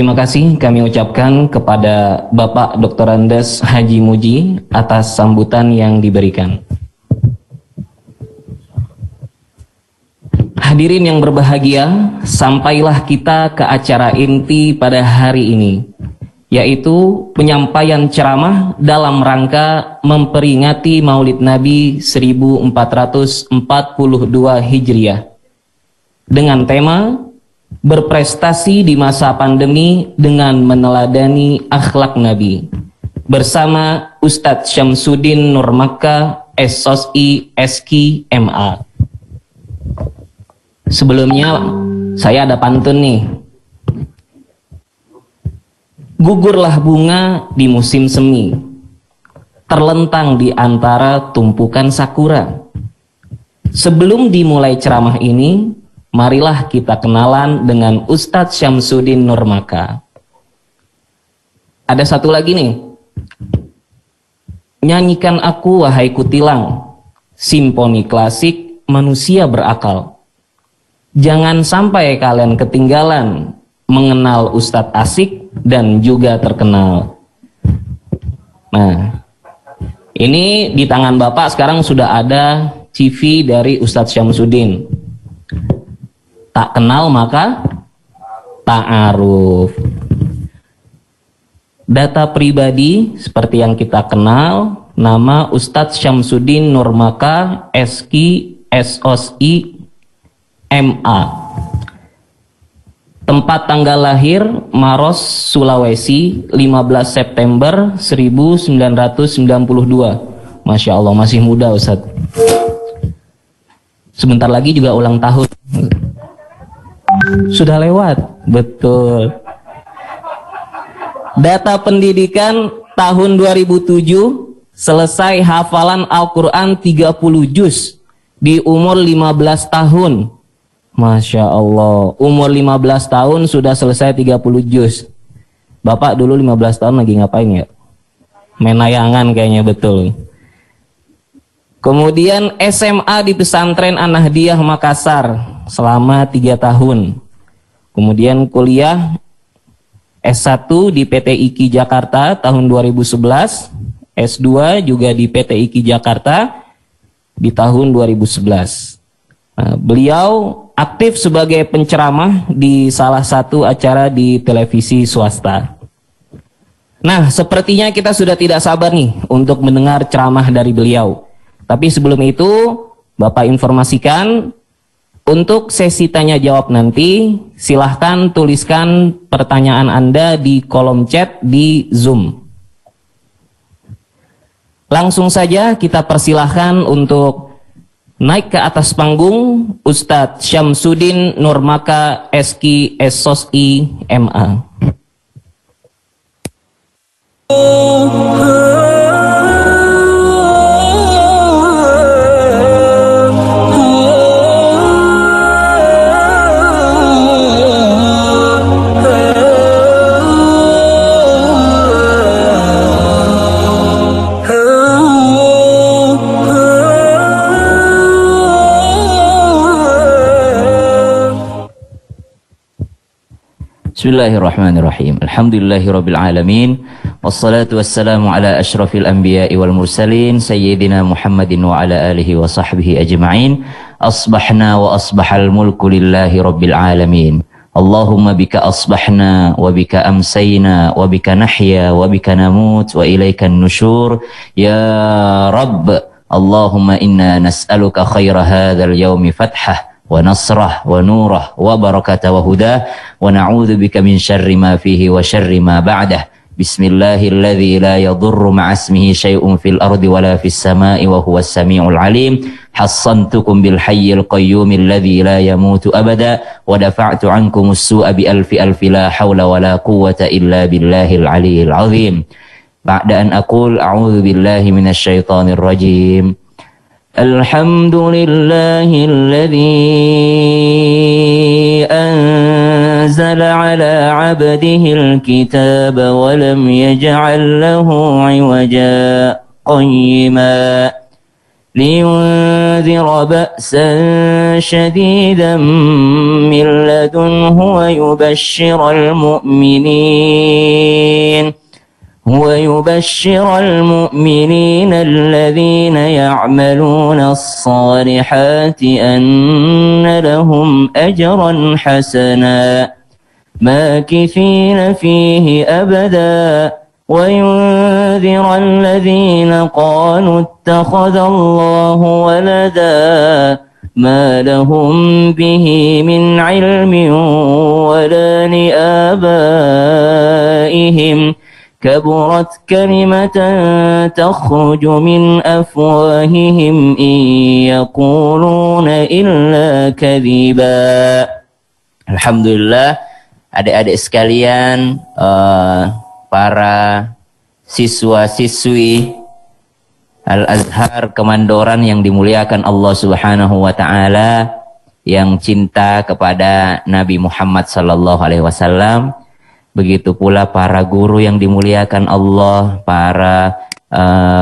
Terima kasih kami ucapkan kepada Bapak Dr. Andes Haji Muji atas sambutan yang diberikan. Hadirin yang berbahagia, sampailah kita ke acara inti pada hari ini, yaitu penyampaian ceramah dalam rangka memperingati Maulid Nabi 1442 Hijriah dengan tema berprestasi di masa pandemi dengan meneladani akhlak Nabi bersama Ustadz Syamsuddin Nurmaka SOSI SK MA. Sebelumnya saya ada pantun nih. Gugurlah bunga di musim semi, terlentang di antara tumpukan sakura. Sebelum dimulai ceramah ini, marilah kita kenalan dengan Ustadz Syamsuddin Nurmaka. Ada satu lagi nih. Nyanyikan aku wahai kutilang, simfoni klasik manusia berakal. Jangan sampai kalian ketinggalan mengenal Ustadz asik dan juga terkenal. Nah, ini di tangan Bapak sekarang sudah ada CV dari Ustadz Syamsuddin. Tak kenal maka ta'aruf. Data pribadi seperti yang kita kenal, nama Ustadz Syamsuddin Nurmaka SK SOSI MA. Tempat tanggal lahir Maros, Sulawesi, 15 September 1992. Masya Allah, masih muda Ustadz. Sebentar lagi juga ulang tahun. Sudah lewat, betul. Data pendidikan tahun 2007, selesai hafalan Al-Quran 30 juz di umur 15 tahun. Masya Allah, umur 15 tahun sudah selesai 30 juz. Bapak dulu 15 tahun lagi ngapain ya? Main layangan kayaknya, betul. Kemudian SMA di Pesantren An-Nahdiyah Makassar selama 3 tahun. Kemudian kuliah S1 di PT IKI Jakarta tahun 2011, S2 juga di PT IKI Jakarta di tahun 2011. Nah, beliau aktif sebagai penceramah di salah satu acara di televisi swasta. Nah, sepertinya kita sudah tidak sabar nih untuk mendengar ceramah dari beliau. Tapi sebelum itu, Bapak informasikan untuk sesi tanya jawab nanti, silahkan tuliskan pertanyaan Anda di kolom chat di Zoom. Langsung saja kita persilahkan untuk naik ke atas panggung Ustadz Syamsuddin Nurmaka SK SOSI MA. Bismillahirrahmanirrahim. Alhamdulillahirabbil alamin. Wassalatu wassalamu ala asyrafil anbiya'i wal mursalin sayyidina Muhammadin wa ala alihi wa sahbihi ajma'in. Asbahna wa asbahal mulku lillahi rabbil alamin. Allahumma bika asbahna wa bika amsayna wa bika nahya wa bika namut wa ilaikan nusyur ya Rabb. Allahumma inna nas'aluka khaira hadzal yaumi fathah wa nasrah wa nurah wa barakatah wa hudah wa na'udzu bika min syarri ma fihi wa syarri ma ba'dah. Bismillahilladzi la yadurru ma'asmihi syai'un fil ardi wa la fis sama'i wa huwas sami'ul alim. Hassantukum bil hayyil qayyum alladzi la yamutu abada wa dafa'tu 'ankumus su'a bi alfi la haula wa la quwwata illa billahil aliyyil 'azim. Ba'da an aqul a'udzu billahi minasy syaithanir rajim. Alhamdulillahilladzi anzala ala 'abdihil kitaba wa lam yaj'al lahu 'iwaja qayyima لينذر بأسا شديدا من لدنه ويبشر المؤمنين الذين يعملون الصالحات أن لهم أجرا حسنا ماكثين فيه أبدا وينذر الذين قالوا اتخذ الله ولدا ما لهم به من علم ولا لآبائهم كبرت كلمة تخرج من أفواههم إن يقولون إلا كذبا. Alhamdulillah, adik-adik sekalian, para siswa-siswi Al-Azhar Kemandoran yang dimuliakan Allah Subhanahu wa taala, yang cinta kepada Nabi Muhammad sallallahu alaihi wasallam. Begitu pula para guru yang dimuliakan Allah, para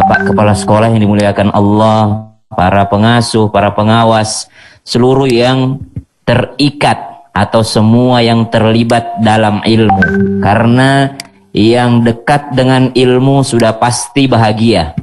Pak Kepala Sekolah yang dimuliakan Allah, para pengasuh, para pengawas, seluruh yang terikat atau semua yang terlibat dalam ilmu. Karena yang dekat dengan ilmu sudah pasti bahagia.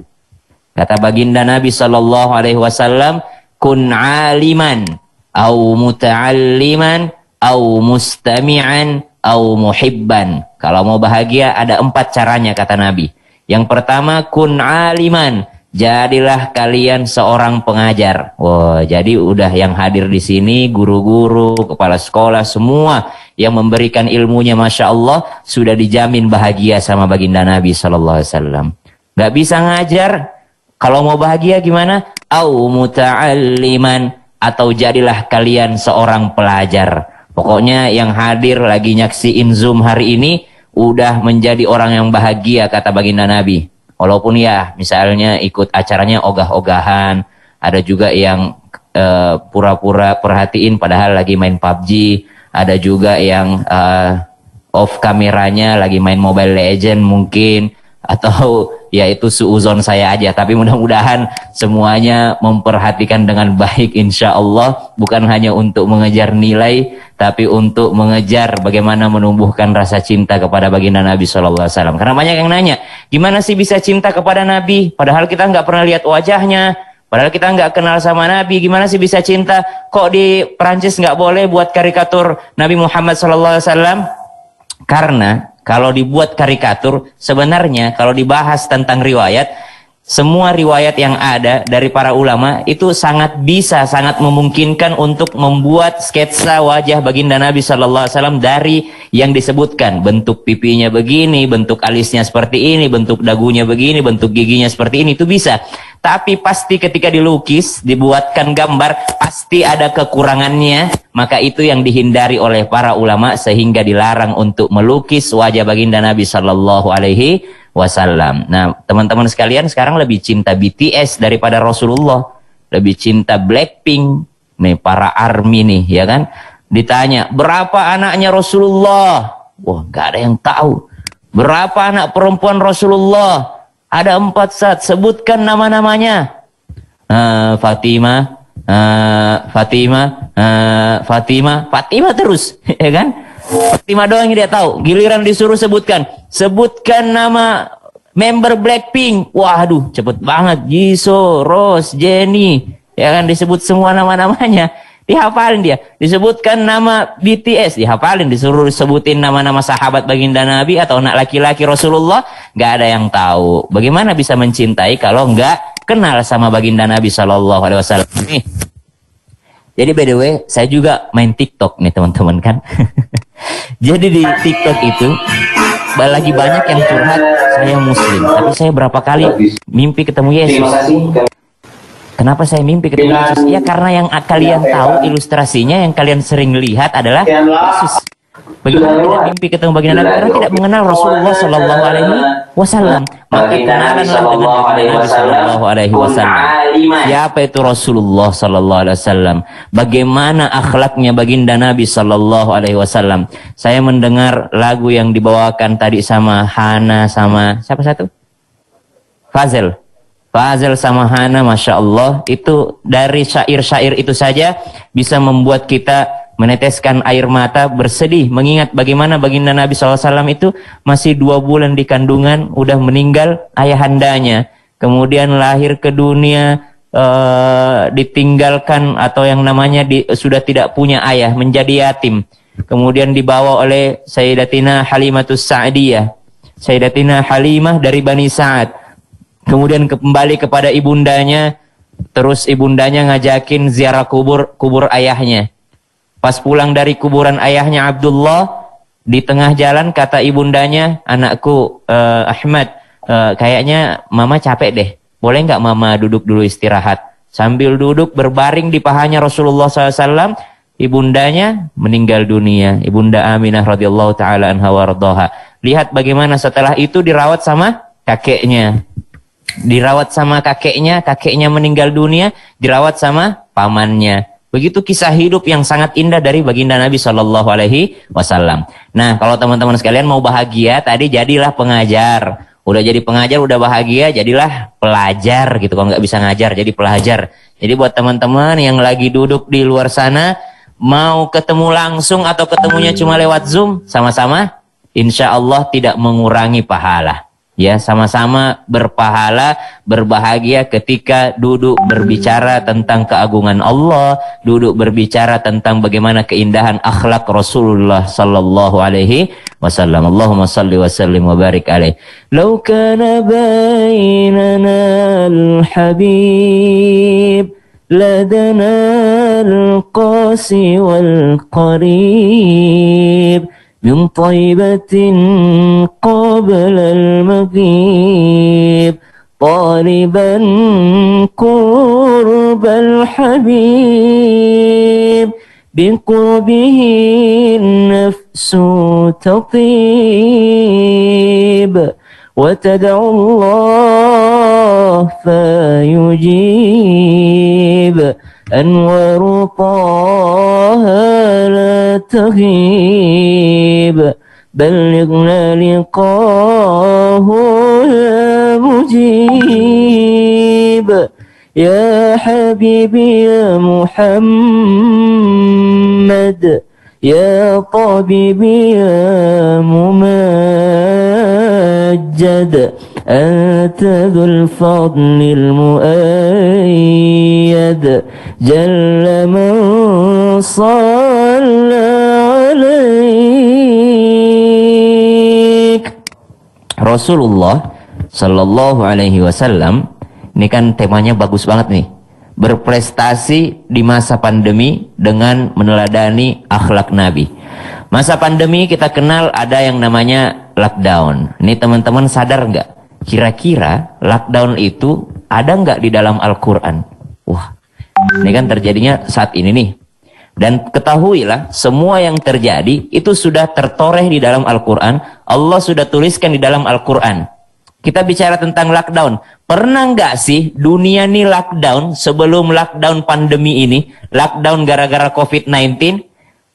Kata baginda Nabi sallallahu alaihi wasallam, kun aliman au muta'alliman au mustami'an au muhibban. Kalau mau bahagia ada 4 caranya kata Nabi. Yang pertama, kun aliman, jadilah kalian seorang pengajar. Wah, jadi udah yang hadir di sini guru-guru, kepala sekolah, semua yang memberikan ilmunya, masya Allah, sudah dijamin bahagia sama baginda Nabi sallallahu alaihi wasallam. Gak bisa ngajar, kalau mau bahagia gimana? Au muta'alliman, atau jadilah kalian seorang pelajar. Pokoknya yang hadir lagi nyaksiin Zoom hari ini udah menjadi orang yang bahagia kata baginda Nabi. Walaupun ya misalnya ikut acaranya ogah-ogahan, ada juga yang pura-pura perhatiin padahal lagi main PUBG, ada juga yang off kameranya lagi main Mobile Legend mungkin, atau ya itu suuzon saya aja. Tapi mudah-mudahan semuanya memperhatikan dengan baik insya Allah, bukan hanya untuk mengejar nilai, tapi untuk mengejar bagaimana menumbuhkan rasa cinta kepada baginda Nabi SAW. Karena banyak yang nanya, gimana sih bisa cinta kepada Nabi? Padahal kita nggak pernah lihat wajahnya, padahal kita nggak kenal sama Nabi. Gimana sih bisa cinta? Kok di Perancis nggak boleh buat karikatur Nabi Muhammad SAW? Karena kalau dibuat karikatur, sebenarnya kalau dibahas tentang riwayat, semua riwayat yang ada dari para ulama itu sangat bisa, sangat memungkinkan untuk membuat sketsa wajah baginda Nabi SAW dari yang disebutkan. Bentuk pipinya begini, bentuk alisnya seperti ini, bentuk dagunya begini, bentuk giginya seperti ini, itu bisa. Tapi pasti ketika dilukis, dibuatkan gambar, pasti ada kekurangannya. Maka itu yang dihindari oleh para ulama sehingga dilarang untuk melukis wajah baginda Nabi Sallallahu Alaihi Wasallam. Nah, teman-teman sekalian, sekarang lebih cinta BTS daripada Rasulullah, lebih cinta Blackpink. Nih para ARMY nih, ya kan? Ditanya berapa anaknya Rasulullah? Wah, nggak ada yang tahu. Berapa anak perempuan Rasulullah? Ada 4 saat, sebutkan nama-namanya. Fatimah, Fatimah terus, ya kan? Fatimah doang yang dia tahu. Giliran disuruh sebutkan nama member Blackpink. Waduh, cepet banget. Jisoo, Rose, Jennie, ya kan, disebut semua nama-namanya. Dihafalin dia. Disebutkan nama BTS, dihafalin. Disuruh sebutin nama-nama sahabat baginda Nabi atau anak laki-laki Rasulullah, nggak ada yang tahu. Bagaimana bisa mencintai kalau nggak kenal sama baginda Nabi Shallallahu Alaihi Wasallam? Nih. Jadi by the way, saya juga main TikTok nih teman-teman kan. Jadi di TikTok itu lagi banyak yang curhat saya Muslim, tapi saya berapa kali mimpi ketemu Yesus. Kenapa saya mimpi ketemu Yesus? Ya karena yang kalian tahu ilustrasinya, yang kalian sering lihat adalah Yesus. Bagaimana tidak mimpi ketemu baginda Nabi? Karena tidak mengenal Rasulullah Sallallahu Alaihi Wasallam. Maka kenalanlah dengan baginda Nabi Sallallahu Alaihi Wasallam. Siapa itu Rasulullah Sallallahu Alaihi Wasallam? Bagaimana akhlaknya baginda Nabi Sallallahu Alaihi Wasallam? Saya mendengar lagu yang dibawakan tadi sama Hana, sama siapa satu? Fazel Fazal Samahana, Masya Allah, itu dari syair-syair itu saja bisa membuat kita meneteskan air mata, bersedih, mengingat bagaimana baginda Nabi SAW itu masih 2 bulan di kandungan, udah meninggal ayahandanya. Kemudian lahir ke dunia, ditinggalkan atau yang namanya sudah tidak punya ayah, menjadi yatim. Kemudian dibawa oleh Sayyidatina Halimatus Sa'diyah, Sayyidatina Halimah dari Bani Sa'ad. Kemudian kembali kepada ibundanya, terus ibundanya ngajakin ziarah kubur ayahnya. Pas pulang dari kuburan ayahnya Abdullah, di tengah jalan kata ibundanya, anakku Ahmad, kayaknya mama capek deh. Boleh nggak mama duduk dulu istirahat? Sambil duduk berbaring di pahanya Rasulullah SAW, ibundanya meninggal dunia. Ibunda Aminah radhiyallahu taala anha warḍaha. Lihat bagaimana setelah itu dirawat sama kakeknya. Dirawat sama kakeknya meninggal dunia, dirawat sama pamannya. Begitu kisah hidup yang sangat indah dari baginda Nabi Shallallahu Alaihi Wasallam. Nah, kalau teman-teman sekalian mau bahagia, tadi jadilah pengajar. Udah jadi pengajar, udah bahagia, jadilah pelajar gitu. Kalau nggak bisa ngajar, jadi pelajar. Jadi buat teman-teman yang lagi duduk di luar sana, mau ketemu langsung atau ketemunya cuma lewat Zoom, sama-sama, insya Allah tidak mengurangi pahala. Ya, sama-sama berpahala, berbahagia ketika duduk berbicara tentang keagungan Allah, duduk berbicara tentang bagaimana keindahan akhlak Rasulullah sallallahu alaihi wasallam. Allahumma salli wa sallim wa barik alaih. Lau kana bainana al-habib ladana al-qasi wal-qarib من طيبة قبل المغيب طالبا قرب الحبيب بقربه النفس تطيب وتدعو الله فيجيب أنوار طه لا تغيب بلغنا لقاه يا مجيب يا حبيبي يا محمد يا طبيبي يا ممجد أنت ذو الفضل المؤيد جل من صلى عليك. Rasulullah Sallallahu Alaihi Wasallam, ini kan temanya bagus banget nih, berprestasi di masa pandemi dengan meneladani akhlak Nabi. Masa pandemi kita kenal ada yang namanya lockdown. Ini teman-teman sadar nggak? Kira-kira lockdown itu ada nggak di dalam Al-Quran? Wah, ini kan terjadinya saat ini nih. Dan ketahuilah, semua yang terjadi itu sudah tertoreh di dalam Al-Quran. Allah sudah tuliskan di dalam Al-Quran. Kita bicara tentang lockdown. Pernah nggak sih dunia ini lockdown sebelum lockdown pandemi ini? Lockdown gara-gara COVID-19?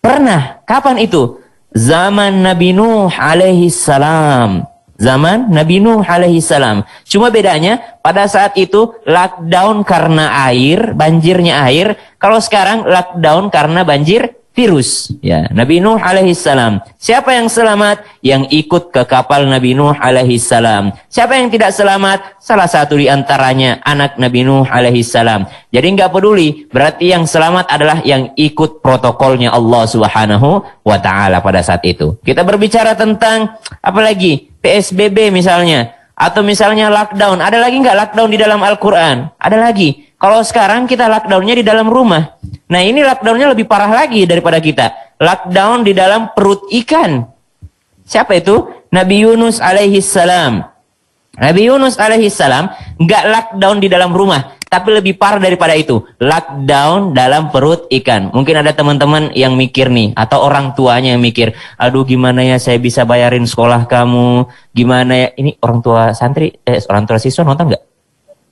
Pernah. Kapan itu? Zaman Nabi Nuh alaihi salam. Zaman Nabi Nuh alaihi salam. Cuma bedanya pada saat itu lockdown karena air, banjirnya air. Kalau sekarang lockdown karena banjir virus. Ya, Nabi Nuh alaihi salam. Siapa yang selamat? Yang ikut ke kapal Nabi Nuh alaihi salam. Siapa yang tidak selamat? Salah satu di antaranya anak Nabi Nuh alaihi salam. Jadi nggak peduli. Berarti yang selamat adalah yang ikut protokolnya Allah Subhanahu wa taala pada saat itu. Kita berbicara tentang apa lagi? PSBB misalnya, atau misalnya lockdown. Ada lagi nggak lockdown di dalam Al-Quran? Ada lagi. Kalau sekarang kita lockdownnya di dalam rumah. Nah ini lockdownnya lebih parah lagi daripada kita. Lockdown di dalam perut ikan. Siapa itu? Nabi Yunus alaihi salam. Nabi Yunus alaihi salam nggak lockdown di dalam rumah, tapi lebih parah daripada itu, lockdown dalam perut ikan. Mungkin ada teman-teman yang mikir nih, atau orang tuanya yang mikir, aduh gimana ya saya bisa bayarin sekolah kamu, gimana ya, ini orang tua santri, orang tua siswa nonton nggak?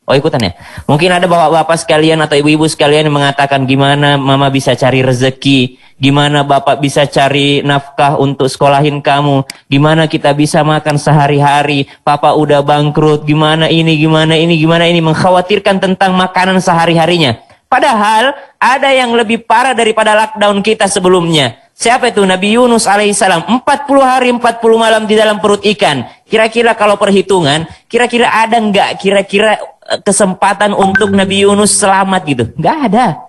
Oh ikutan ya. Mungkin ada bapak-bapak sekalian atau ibu-ibu sekalian yang mengatakan gimana mama bisa cari rezeki, gimana bapak bisa cari nafkah untuk sekolahin kamu, gimana kita bisa makan sehari-hari, papa udah bangkrut, gimana ini, mengkhawatirkan tentang makanan sehari-harinya. Padahal ada yang lebih parah daripada lockdown kita sebelumnya. Siapa itu? Nabi Yunus alaihissalam. 40 hari 40 malam di dalam perut ikan. Kira-kira kalau perhitungan, kira-kira ada nggak kira-kira kesempatan untuk Nabi Yunus selamat gitu? Nggak ada.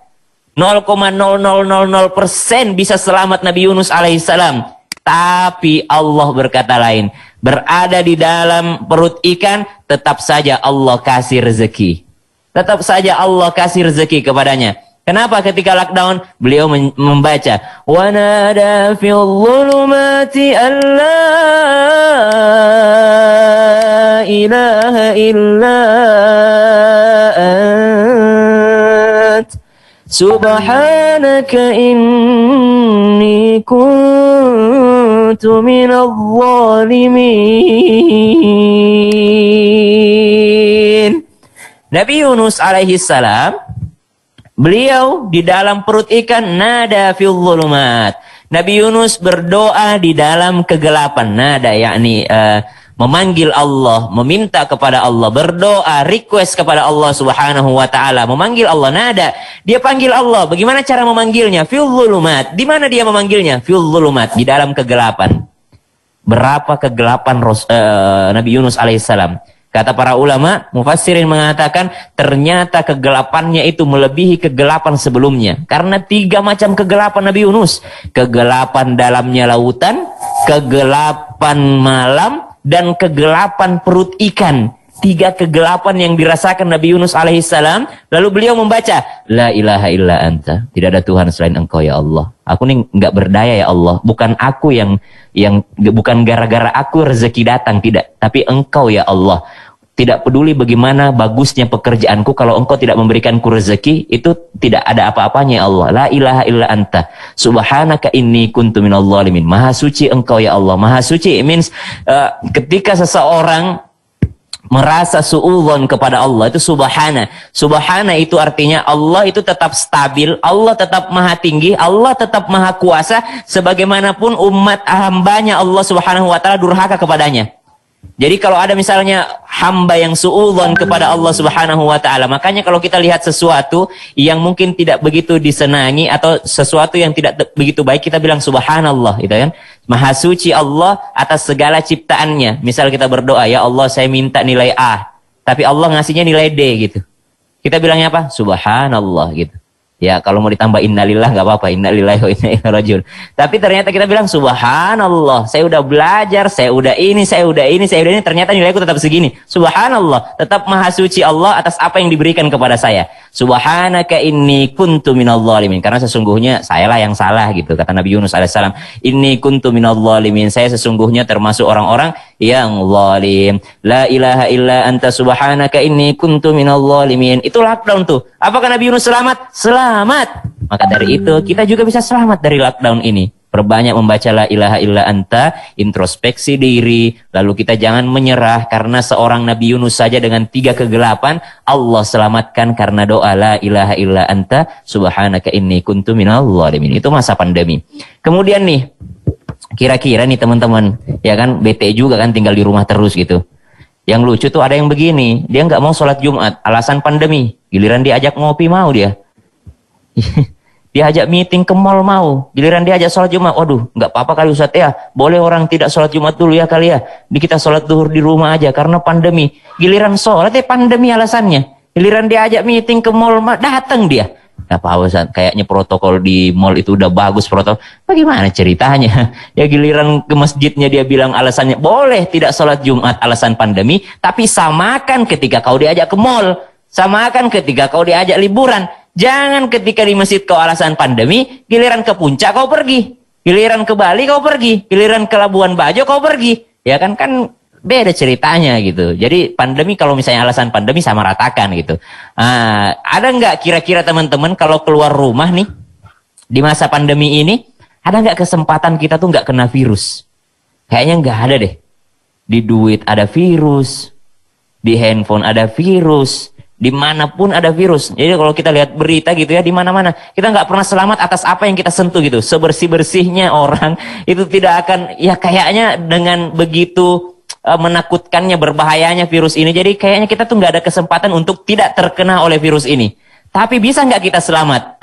0,0000% bisa selamat Nabi Yunus alaihissalam. Tapi Allah berkata lain. Berada di dalam perut ikan, tetap saja Allah kasih rezeki. Tetap saja Allah kasih rezeki kepadanya. Kenapa ketika lockdown beliau membaca wa nada fil dhulumati alla ilaha illa ant subhanaka inni kuntu minadh dhalimin. Nabi Yunus alaihi salam, beliau di dalam perut ikan, nada fil dhulumat. Nabi Yunus berdoa di dalam kegelapan. Nada yakni memanggil Allah, meminta kepada Allah, berdoa, request kepada Allah Subhanahu wa taala, memanggil Allah. Nada, dia panggil Allah. Bagaimana cara memanggilnya? Fil dhulumat. Di mana dia memanggilnya? Fil dhulumat, di dalam kegelapan. Berapa kegelapan Nabi Yunus alaihissalam? Kata para ulama, mufassirin mengatakan ternyata kegelapannya itu melebihi kegelapan sebelumnya. Karena 3 macam kegelapan Nabi Yunus. Kegelapan dalamnya lautan, kegelapan malam, dan kegelapan perut ikan. 3 kegelapan yang dirasakan Nabi Yunus alaihissalam. Lalu beliau membaca, La ilaha illa anta. Tidak ada Tuhan selain engkau ya Allah. Aku nih nggak berdaya ya Allah. Bukan aku yang bukan gara-gara aku rezeki datang, tidak. Tapi engkau ya Allah. Tidak peduli bagaimana bagusnya pekerjaanku, kalau engkau tidak memberikanku rezeki, itu tidak ada apa-apanya ya Allah. La ilaha illa anta. Subhanaka inni kuntu minadh dhalimin. Maha suci engkau ya Allah. Maha suci means ketika seseorang merasa suudzon kepada Allah, itu subhana. Subhana itu artinya Allah itu tetap stabil, Allah tetap maha tinggi, Allah tetap maha kuasa, sebagaimanapun umat hambanya Allah Subhanahu wa taala durhaka kepadanya. Jadi kalau ada misalnya hamba yang suudzon kepada Allah Subhanahu wa taala, makanya kalau kita lihat sesuatu yang mungkin tidak begitu disenangi atau sesuatu yang tidak begitu baik, kita bilang subhanallah, gitu kan? Maha suci Allah atas segala ciptaannya. Misal kita berdoa, ya Allah saya minta nilai A, tapi Allah ngasihnya nilai D gitu. Kita bilangnya apa? Subhanallah gitu. Ya kalau mau ditambah innalillah nggak apa-apa, innalillahi wa inna ilaihi rajiun. Tapi ternyata kita bilang subhanallah, saya udah belajar, saya udah ini, ternyata nilaiku tetap segini. Subhanallah, tetap maha suci Allah atas apa yang diberikan kepada saya. Subhanaka inni kuntu minadh dhalimin. Karena sesungguhnya sayalah yang salah gitu, kata Nabi Yunus alaihissalam. Inni kuntu minadh dhalimin. Saya sesungguhnya termasuk orang-orang yang zalim. La ilaha illa anta subhanaka inni kuntu minadh dhalimin. Itu lockdown tuh. Apakah Nabi Yunus selamat? Selamat. Maka dari itu kita juga bisa selamat dari lockdown ini. Perbanyak membaca la ilaha illa anta, introspeksi diri, lalu kita jangan menyerah karena seorang Nabi Yunus saja dengan 3 kegelapan Allah selamatkan karena doa la ilaha illa anta subhanaka inni kuntu minadh dhalimin. Itu masa pandemi. Kemudian nih, kira-kira nih teman-teman, ya kan bete juga kan tinggal di rumah terus gitu. Yang lucu tuh ada yang begini, dia nggak mau sholat Jumat, alasan pandemi. Giliran diajak ngopi mau dia. Diajak meeting ke mall mau, giliran diajak sholat Jumat, waduh nggak apa-apa kali Ustadz ya, boleh orang tidak sholat Jumat dulu ya kali ya, kita sholat duhur di rumah aja karena pandemi. Giliran sholat pandemi alasannya, giliran diajak meeting ke mall datang dia. Nggak apa-apa Ustadz, kayaknya protokol di mall itu udah bagus protokol. Bagaimana ceritanya? Ya giliran ke masjidnya dia bilang alasannya boleh tidak sholat Jumat alasan pandemi, tapi samakan ketika kau diajak ke mall, samakan ketika kau diajak liburan. Jangan ketika di masjid kau alasan pandemi, giliran ke puncak kau pergi, giliran ke Bali kau pergi, giliran ke Labuan Bajo kau pergi, ya kan beda ceritanya gitu. Jadi pandemi kalau misalnya alasan pandemi sama ratakan gitu. Ada nggak kira-kira teman-teman kalau keluar rumah nih di masa pandemi ini, ada nggak kesempatan kita tuh nggak kena virus? Kayaknya nggak ada deh. Di duit ada virus, di handphone ada virus, Dimanapun ada virus. Jadi kalau kita lihat berita gitu ya, di mana-mana kita nggak pernah selamat atas apa yang kita sentuh gitu. Sebersih-bersihnya orang itu tidak akan, ya kayaknya dengan begitu menakutkannya, berbahayanya virus ini. Jadi kayaknya kita tuh nggak ada kesempatan untuk tidak terkena oleh virus ini. Tapi bisa nggak kita selamat?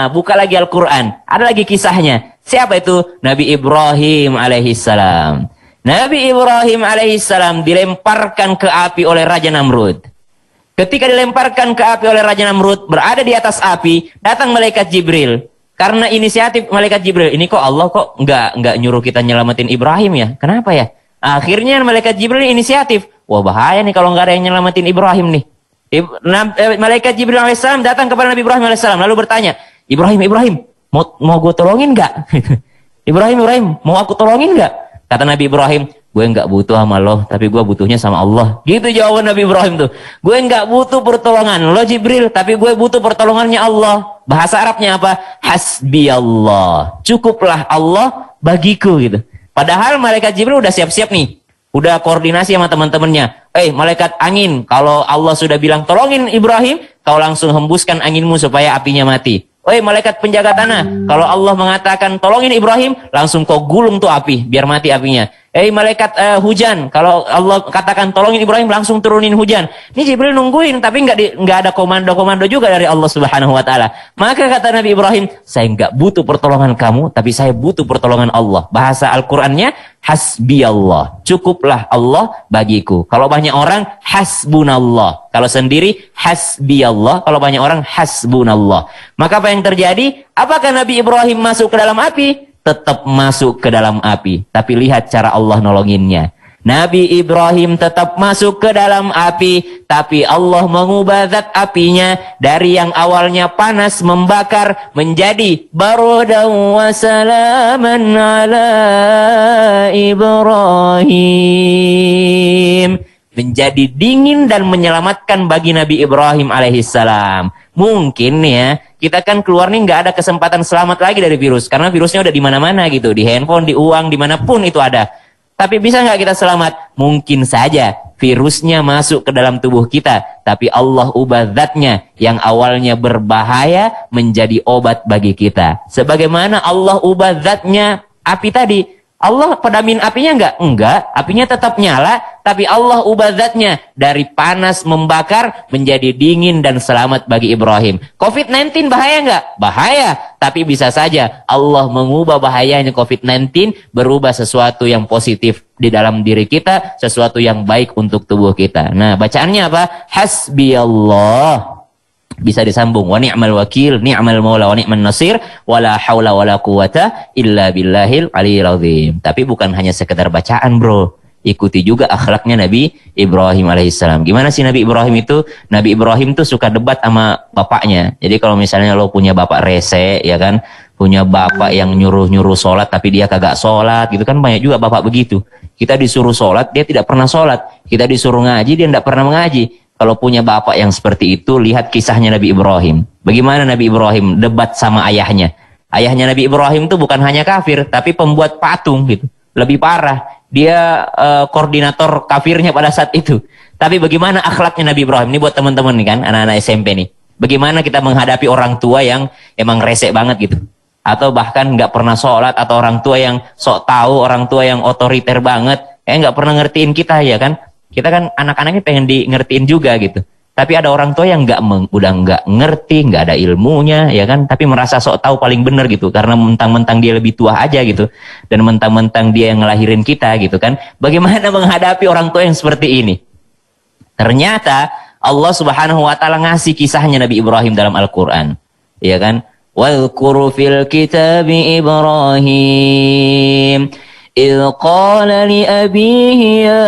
Buka lagi Al-Quran. Ada lagi kisahnya. Siapa itu? Nabi Ibrahim alaihissalam. Nabi Ibrahim alaihissalam dilemparkan ke api oleh Raja Namrud. Ketika dilemparkan ke api oleh Raja Namrud, berada di atas api, datang malaikat Jibril. Karena inisiatif malaikat Jibril, ini kok Allah kok nggak nyuruh kita nyelamatin Ibrahim ya? Kenapa ya? Akhirnya malaikat Jibril inisiatif. Wah bahaya nih kalau nggak ada yang nyelamatin Ibrahim nih. Malaikat Jibril alaihissalam datang kepada Nabi Ibrahim alaihissalam lalu bertanya, Ibrahim, mau gue tolongin nggak? Ibrahim, mau aku tolongin nggak? Kata Nabi Ibrahim, gue nggak butuh sama lo, tapi gue butuhnya sama Allah. Gitu jawaban Nabi Ibrahim tuh. Gue nggak butuh pertolongan lo Jibril, tapi gue butuh pertolongannya Allah. Bahasa Arabnya apa? Hasbi Allah. Cukuplah Allah bagiku gitu. Padahal malaikat Jibril udah siap-siap nih. Udah koordinasi sama teman-temannya. Malaikat angin, kalau Allah sudah bilang tolongin Ibrahim, kau langsung hembuskan anginmu supaya apinya mati. Malaikat penjaga tanah, kalau Allah mengatakan tolongin Ibrahim, langsung kau gulung tuh api, biar mati apinya. Malaikat hujan, kalau Allah katakan tolongin Ibrahim, langsung turunin hujan. Ini Jibril nungguin, tapi nggak ada komando-komando juga dari Allah Subhanahu Wa Taala. Maka kata Nabi Ibrahim, saya nggak butuh pertolongan kamu, tapi saya butuh pertolongan Allah. Bahasa Al-Qurannya, hasbi Allah. Cukuplah Allah bagiku. Kalau banyak orang, hasbunallah. Kalau sendiri, hasbi Allah. Kalau banyak orang, hasbunallah. Maka apa yang terjadi? Apakah Nabi Ibrahim masuk ke dalam api? Tetap masuk ke dalam api. Tapi lihat cara Allah nolonginnya. Nabi Ibrahim tetap masuk ke dalam api, tapi Allah mengubah zat apinya dari yang awalnya panas membakar menjadi barodan wa salaman ala Ibrahim. Menjadi dingin dan menyelamatkan bagi Nabi Ibrahim alaihissalam. Mungkin ya, kita kan keluar nih nggak ada kesempatan selamat lagi dari virus. Karena virusnya udah di mana-mana gitu. Di handphone, di uang, dimanapun itu ada. Tapi bisa nggak kita selamat? Mungkin saja virusnya masuk ke dalam tubuh kita. Tapi Allah ubah zatnya yang awalnya berbahaya menjadi obat bagi kita. Sebagaimana Allah ubah zatnya api tadi. Allah padamin apinya enggak? Enggak, apinya tetap nyala, tapi Allah ubah zatnya dari panas membakar menjadi dingin dan selamat bagi Ibrahim. COVID-19 bahaya enggak? Bahaya, tapi bisa saja Allah mengubah bahayanya COVID-19 berubah sesuatu yang positif di dalam diri kita, sesuatu yang baik untuk tubuh kita. Nah, bacaannya apa? Hasbi Allah. Bisa disambung, wa ni'mal wakil, ni'mal maula wa ni'man nasir, wala haula wala quwata illa billahil aliyil azim. Tapi bukan hanya sekedar bacaan, bro. Ikuti juga akhlaknya Nabi Ibrahim alaihissalam. Gimana sih Nabi Ibrahim itu? Nabi Ibrahim tuh suka debat sama bapaknya. Jadi kalau misalnya lo punya bapak rese, ya kan, punya bapak yang nyuruh-nyuruh sholat tapi dia kagak sholat, gitu kan, banyak juga bapak begitu. Kita disuruh sholat, dia tidak pernah sholat. Kita disuruh ngaji, dia tidak pernah mengaji. Kalau punya bapak yang seperti itu, lihat kisahnya Nabi Ibrahim. Bagaimana Nabi Ibrahim debat sama ayahnya. Ayahnya Nabi Ibrahim itu bukan hanya kafir, tapi pembuat patung gitu. Lebih parah, dia koordinator kafirnya pada saat itu. Tapi bagaimana akhlaknya Nabi Ibrahim? Ini buat teman-teman nih kan, anak-anak SMP nih. Bagaimana kita menghadapi orang tua yang emang resek banget gitu. Atau bahkan nggak pernah sholat, atau orang tua yang sok tahu, orang tua yang otoriter banget, nggak pernah ngertiin kita ya kan. Kita kan anak-anaknya pengen di ngertiin juga gitu. Tapi ada orang tua yang udah nggak ngerti, nggak ada ilmunya, ya kan? Tapi merasa sok tahu paling bener gitu, karena mentang-mentang dia lebih tua aja gitu, dan mentang-mentang dia yang ngelahirin kita gitu kan? Bagaimana menghadapi orang tua yang seperti ini? Ternyata Allah Subhanahu Wa Taala ngasih kisahnya Nabi Ibrahim dalam Al-Quran, ya kan? Wadhkur fil kitabi Ibrahim. إذ قال لأبيه يا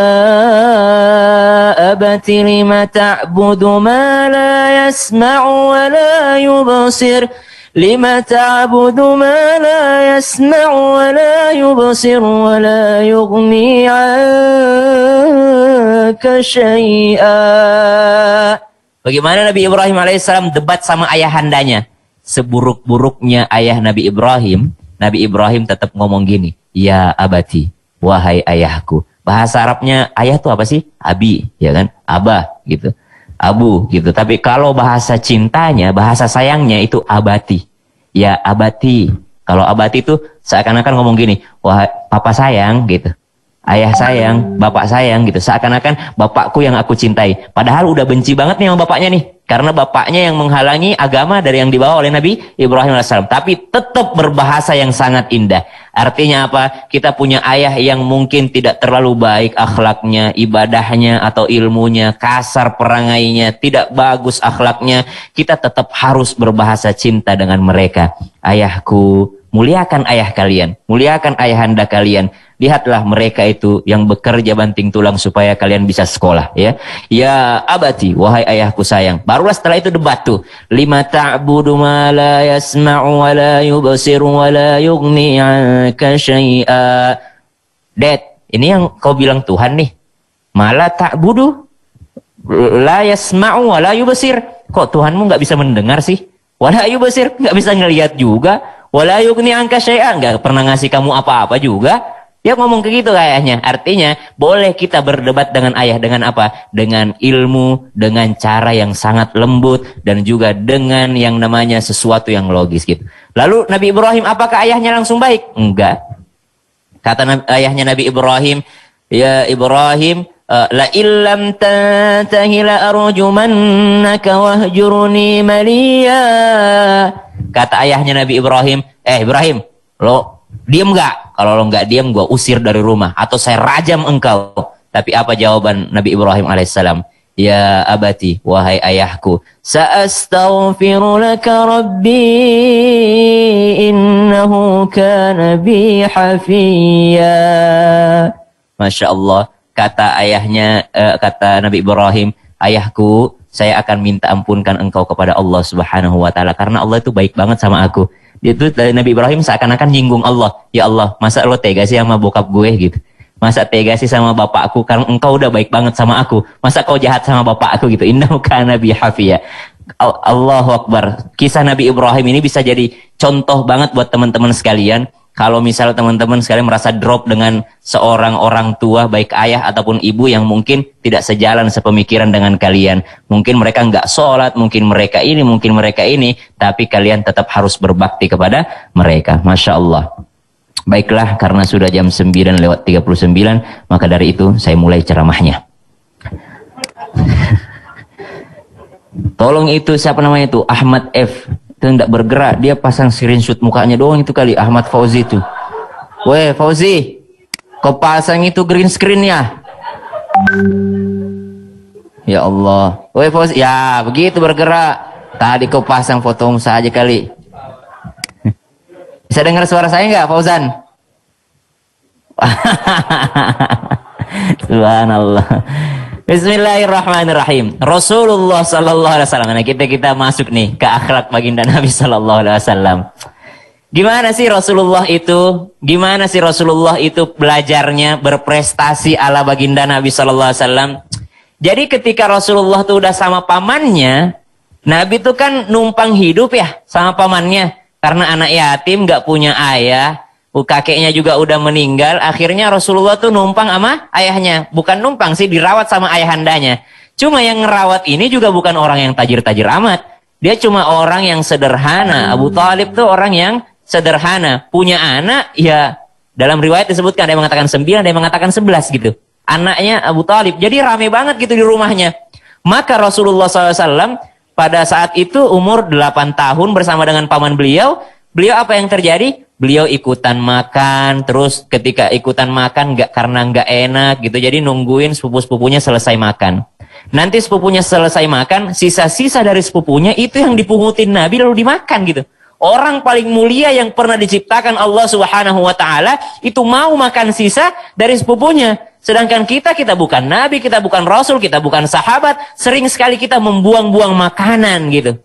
أبت لم تعبد ما لا يسمع ولا يبصر لم تعبد ما لا يسمع ولا يبصر ولا يغني عنك شيئا. Bagaimana Nabi Ibrahim alaihissalam debat sama ayahandanya? Seburuk-buruknya ayah Nabi Ibrahim tetap ngomong gini, ya abati, wahai ayahku. Bahasa Arabnya ayah tuh apa sih? Abi, ya kan? Abah gitu. Abu gitu. Tapi kalau bahasa cintanya, bahasa sayangnya itu abati. Ya abati. Kalau abati itu seakan-akan ngomong gini, wah papa sayang gitu. Ayah sayang, bapak sayang gitu. Seakan-akan bapakku yang aku cintai. Padahal udah benci banget nih sama bapaknya nih. Karena bapaknya yang menghalangi agama dari yang dibawa oleh Nabi Ibrahim AS. Tapi tetap berbahasa yang sangat indah. Artinya apa? Kita punya ayah yang mungkin tidak terlalu baik akhlaknya, ibadahnya atau ilmunya, kasar perangainya, tidak bagus akhlaknya. Kita tetap harus berbahasa cinta dengan mereka. Ayahku, muliakan ayah kalian, muliakan ayahanda kalian. Lihatlah mereka itu yang bekerja banting tulang supaya kalian bisa sekolah, ya. Ya abati, wahai ayahku sayang. Barulah setelah itu debat tuh. Lima ta'budu ma la yasma'u wa la yubsiru wa la yughni 'anka syai'a. Dad, ini yang kau bilang Tuhan nih. Mala ta'budu la yasma'u wa la yubsir. Kok Tuhanmu nggak bisa mendengar sih? Wa la yubsir, nggak bisa ngelihat juga. Wa la yughni 'anka syai'a, nggak pernah ngasih kamu apa-apa juga. Dia ngomong kayak gitu kayaknya. Artinya boleh kita berdebat dengan ayah dengan apa? Dengan ilmu, dengan cara yang sangat lembut, dan juga dengan yang namanya sesuatu yang logis gitu. Lalu Nabi Ibrahim, apakah ayahnya langsung baik? Enggak. Kata ayahnya Nabi Ibrahim, ya Ibrahim, la illam tantahi la arjumannaka wahjurni maliya. Kata ayahnya Nabi Ibrahim, Ibrahim, lo diem nggak? Kalau lo nggak diem, gue usir dari rumah atau saya rajam engkau. Tapi apa jawaban Nabi Ibrahim alaihissalam? Ya abati, wahai ayahku, sa'astaghfiru laka rabbi innahu kana bi hafiya. Masya Allah, kata ayahnya, kata Nabi Ibrahim, ayahku, saya akan minta ampunkan engkau kepada Allah Subhanahu wa taala karena Allah itu baik banget sama aku. Itu dari Nabi Ibrahim seakan-akan nyinggung Allah. Ya Allah, masa lo tega sih sama bokap gue gitu? Masa tega sih sama bapakku? Karena engkau udah baik banget sama aku. Masa kau jahat sama bapakku gitu? Innahu kana bi hafiya. Allahu Akbar. Kisah Nabi Ibrahim ini bisa jadi contoh banget buat teman-teman sekalian. Kalau misal teman-teman sekalian merasa drop dengan seorang orang tua, baik ayah ataupun ibu yang mungkin tidak sejalan sepemikiran dengan kalian. Mungkin mereka nggak sholat, mungkin mereka ini, tapi kalian tetap harus berbakti kepada mereka. Masya Allah. Baiklah, karena sudah jam 9:39, maka dari itu saya mulai ceramahnya. Tolong itu, siapa namanya itu? Ahmad F. Tidak bergerak, dia pasang screenshot mukanya doang itu kali. Ahmad Fauzi itu. Weh Fauzi, kau pasang itu green screen ya? Ya Allah. Weh Fauzi, ya begitu bergerak. Tadi kau pasang fotomu saja kali. Bisa dengar suara saya nggak, Fauzan? Subhanallah. Bismillahirrahmanirrahim. Rasulullah sallallahu alaihi wasallam. Nah, kita masuk nih ke akhlak baginda Nabi sallallahu alaihi wasallam. Gimana sih Rasulullah itu? Gimana sih Rasulullah itu belajarnya berprestasi ala baginda Nabi sallallahu alaihi wasallam? Jadi ketika Rasulullah tuh udah sama pamannya, Nabi tuh kan numpang hidup ya sama pamannya. Karena anak yatim, nggak punya ayah. Kakeknya juga udah meninggal, akhirnya Rasulullah tuh numpang sama ayahnya. Bukan numpang sih, dirawat sama ayahandanya. Cuma yang ngerawat ini juga bukan orang yang tajir-tajir amat. Dia cuma orang yang sederhana. Abu Thalib tuh orang yang sederhana. Punya anak, ya dalam riwayat disebutkan, ada yang mengatakan 9, ada yang mengatakan 11 gitu. Anaknya Abu Thalib. Jadi rame banget gitu di rumahnya. Maka Rasulullah SAW pada saat itu umur 8 tahun bersama dengan paman beliau. Beliau apa yang terjadi? Beliau ikutan makan, terus ketika ikutan makan karena nggak enak gitu, jadi nungguin sepupu-sepupunya selesai makan. Nanti sepupunya selesai makan, sisa-sisa dari sepupunya itu yang dipungutin Nabi lalu dimakan gitu. Orang paling mulia yang pernah diciptakan Allah Subhanahu wa taala itu mau makan sisa dari sepupunya. Sedangkan kita bukan Nabi, kita bukan Rasul, kita bukan sahabat, sering sekali kita membuang-buang makanan gitu.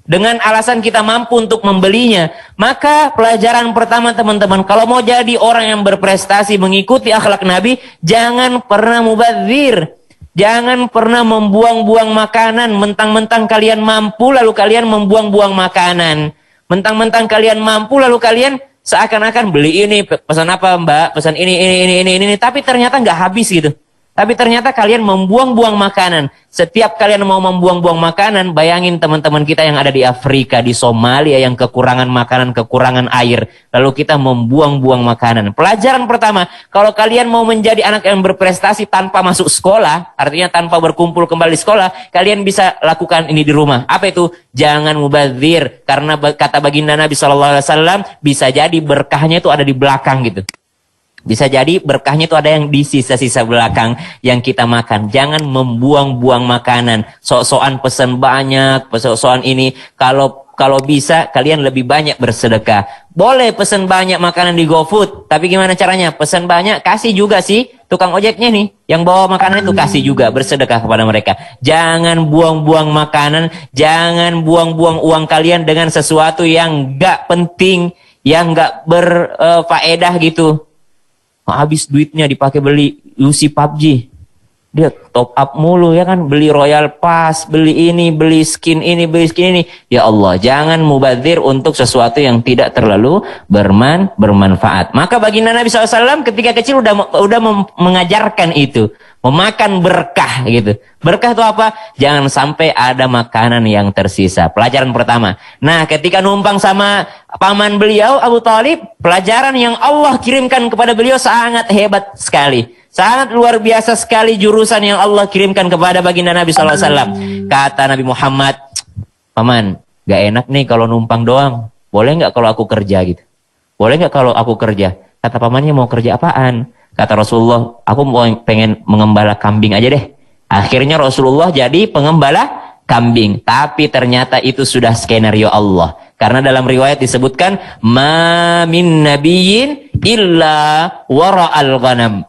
Dengan alasan kita mampu untuk membelinya. Maka pelajaran pertama teman-teman, kalau mau jadi orang yang berprestasi mengikuti akhlak Nabi, jangan pernah mubadzir. Jangan pernah membuang-buang makanan. Mentang-mentang kalian mampu lalu kalian membuang-buang makanan. Mentang-mentang kalian mampu lalu kalian seakan-akan beli ini, pesan apa mbak, pesan ini, tapi ternyata nggak habis gitu. Tapi ternyata kalian membuang-buang makanan. Setiap kalian mau membuang-buang makanan, bayangin teman-teman kita yang ada di Afrika, di Somalia yang kekurangan makanan, kekurangan air. Lalu kita membuang-buang makanan. Pelajaran pertama, kalau kalian mau menjadi anak yang berprestasi tanpa masuk sekolah, artinya tanpa berkumpul kembali di sekolah, kalian bisa lakukan ini di rumah. Apa itu? Jangan mubadzir. Karena kata baginda Nabi SAW, bisa jadi berkahnya itu ada di belakang gitu. Bisa jadi berkahnya itu ada yang di sisa-sisa belakang yang kita makan. Jangan membuang-buang makanan. Sok-sokan pesan banyak, sok-sokan ini. Kalau bisa kalian lebih banyak bersedekah. Boleh pesan banyak makanan di GoFood, tapi gimana caranya? Pesan banyak, kasih juga sih tukang ojeknya nih. Yang bawa makanan itu kasih juga, bersedekah kepada mereka. Jangan buang-buang makanan, jangan buang-buang uang kalian dengan sesuatu yang gak penting, yang gak berfaedah gitu. Habis duitnya dipakai beli UC PUBG. Dia top up mulu ya kan, beli Royal Pass, beli ini, beli skin ini, beli skin ini. Ya Allah, jangan mubadzir untuk sesuatu yang tidak terlalu bermanfaat. Maka baginda Nabi SAW ketika kecil udah mengajarkan itu, memakan berkah gitu. Berkah itu apa? Jangan sampai ada makanan yang tersisa. Pelajaran pertama. Nah, ketika numpang sama paman beliau Abu Thalib, pelajaran yang Allah kirimkan kepada beliau sangat hebat sekali. Sangat luar biasa sekali jurusan yang Allah kirimkan kepada baginda Nabi SAW. Kata Nabi Muhammad, paman, gak enak nih kalau numpang doang. Boleh gak kalau aku kerja gitu? Boleh gak kalau aku kerja? Kata pamannya, mau kerja apaan? Kata Rasulullah, aku pengen mengembala kambing aja deh. Akhirnya Rasulullah jadi pengembala kambing. Tapi ternyata itu sudah skenario Allah. Karena dalam riwayat disebutkan, ma min nabiyyin illa wara'al ghanam.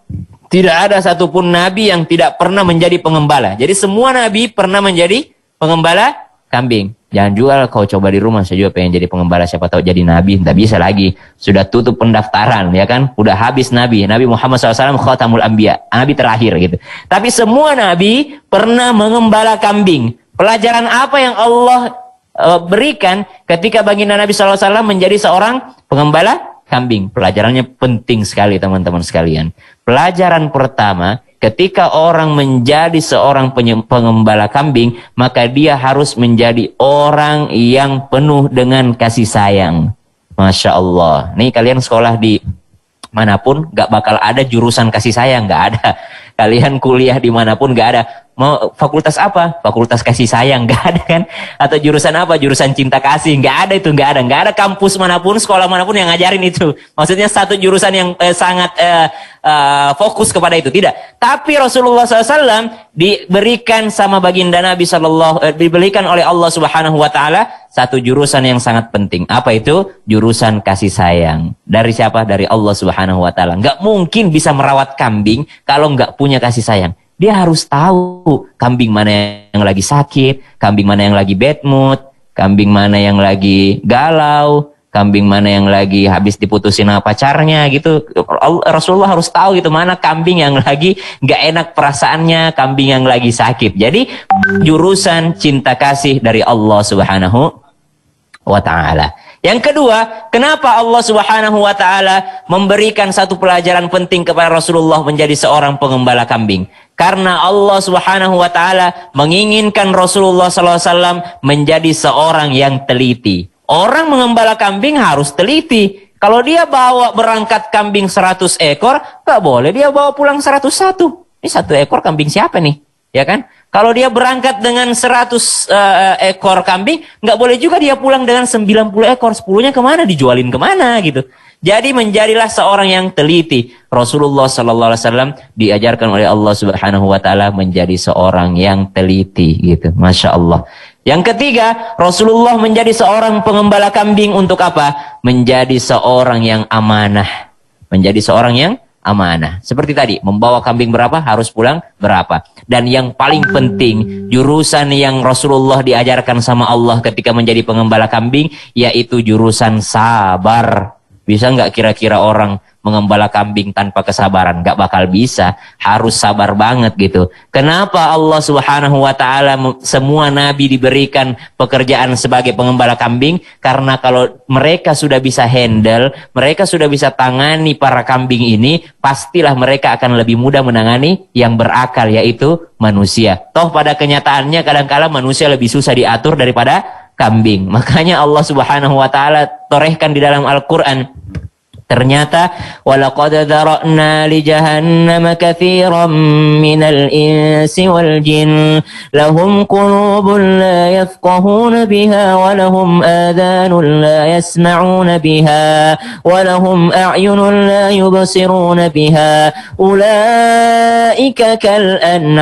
Tidak ada satupun nabi yang tidak pernah menjadi pengembala. Jadi semua nabi pernah menjadi pengembala kambing. Jangan jual, kau coba di rumah. Saya juga pengen jadi pengembala, siapa tahu jadi nabi. Tidak bisa lagi. Sudah tutup pendaftaran, ya kan? Udah habis nabi. Nabi Muhammad SAW khatamul anbiya. Nabi terakhir gitu. Tapi semua nabi pernah mengembala kambing. Pelajaran apa yang Allah berikan ketika baginda Nabi SAW menjadi seorang pengembala kambing? Pelajarannya penting sekali teman-teman sekalian. Pelajaran pertama, ketika orang menjadi seorang pengembala kambing, maka dia harus menjadi orang yang penuh dengan kasih sayang. Masya Allah. Nih kalian sekolah di manapun, gak bakal ada jurusan kasih sayang, gak ada. Kalian kuliah dimanapun gak ada. Mau fakultas apa? Fakultas kasih sayang, gak ada kan? Atau jurusan apa? Jurusan cinta kasih, gak ada itu, gak ada. Gak ada kampus manapun, sekolah manapun yang ngajarin itu. Maksudnya satu jurusan yang sangat fokus kepada itu, tidak. Tapi Rasulullah SAW diberikan sama baginda Nabi diberikan oleh Allah Subhanahu Wa Taala satu jurusan yang sangat penting. Apa itu? Jurusan kasih sayang. Dari siapa? Dari Allah Subhanahu Wa Taala. Gak mungkin bisa merawat kambing kalau gak punya kasih sayang. Dia harus tahu kambing mana yang lagi sakit, kambing mana yang lagi bad mood, kambing mana yang lagi galau, kambing mana yang lagi habis diputusin sama pacarnya gitu. Rasulullah harus tahu gitu mana kambing yang lagi gak enak perasaannya, kambing yang lagi sakit. Jadi jurusan cinta kasih dari Allah Subhanahu wa Ta'ala. Yang kedua, kenapa Allah Subhanahu wa Ta'ala memberikan satu pelajaran penting kepada Rasulullah menjadi seorang pengembala kambing? Karena Allah Subhanahu wa Ta'ala menginginkan Rasulullah SAW menjadi seorang yang teliti. Orang mengembala kambing harus teliti. Kalau dia bawa berangkat kambing 100 ekor, gak boleh dia bawa pulang 101. Ini 1 ekor kambing siapa nih? Ya kan? Kalau dia berangkat dengan 100 ekor kambing, nggak boleh juga dia pulang dengan 90 ekor. 10-nya kemana? Dijualin kemana gitu. Jadi menjadilah seorang yang teliti. Rasulullah SAW diajarkan oleh Allah Subhanahu Wa Taala menjadi seorang yang teliti gitu. Masya Allah. Yang ketiga, Rasulullah menjadi seorang pengembala kambing untuk apa? Menjadi seorang yang amanah. Menjadi seorang yang amanah. Seperti tadi, membawa kambing berapa, harus pulang berapa. Dan yang paling penting, jurusan yang Rasulullah diajarkan sama Allah ketika menjadi pengembala kambing, yaitu jurusan sabar. Bisa nggak kira-kira orang mengembala kambing tanpa kesabaran? Gak bakal bisa, harus sabar banget gitu. Kenapa Allah Subhanahu wa Ta'ala semua nabi diberikan pekerjaan sebagai pengembala kambing? Karena kalau mereka sudah bisa handle, mereka sudah bisa tangani para kambing ini, pastilah mereka akan lebih mudah menangani yang berakal, yaitu manusia. Toh pada kenyataannya kadang-kala manusia lebih susah diatur daripada kambing. Makanya Allah Subhanahu wa Ta'ala torehkan di dalam Al-Quran, ternyata walaqad dzara'na li jahannama katsiran minal insi wal jin lahum qulubun la yafqahuna biha wa lahum adhanun la yasma'una biha wa lahum a'yunun la yubsiruna biha ulaika kal an'am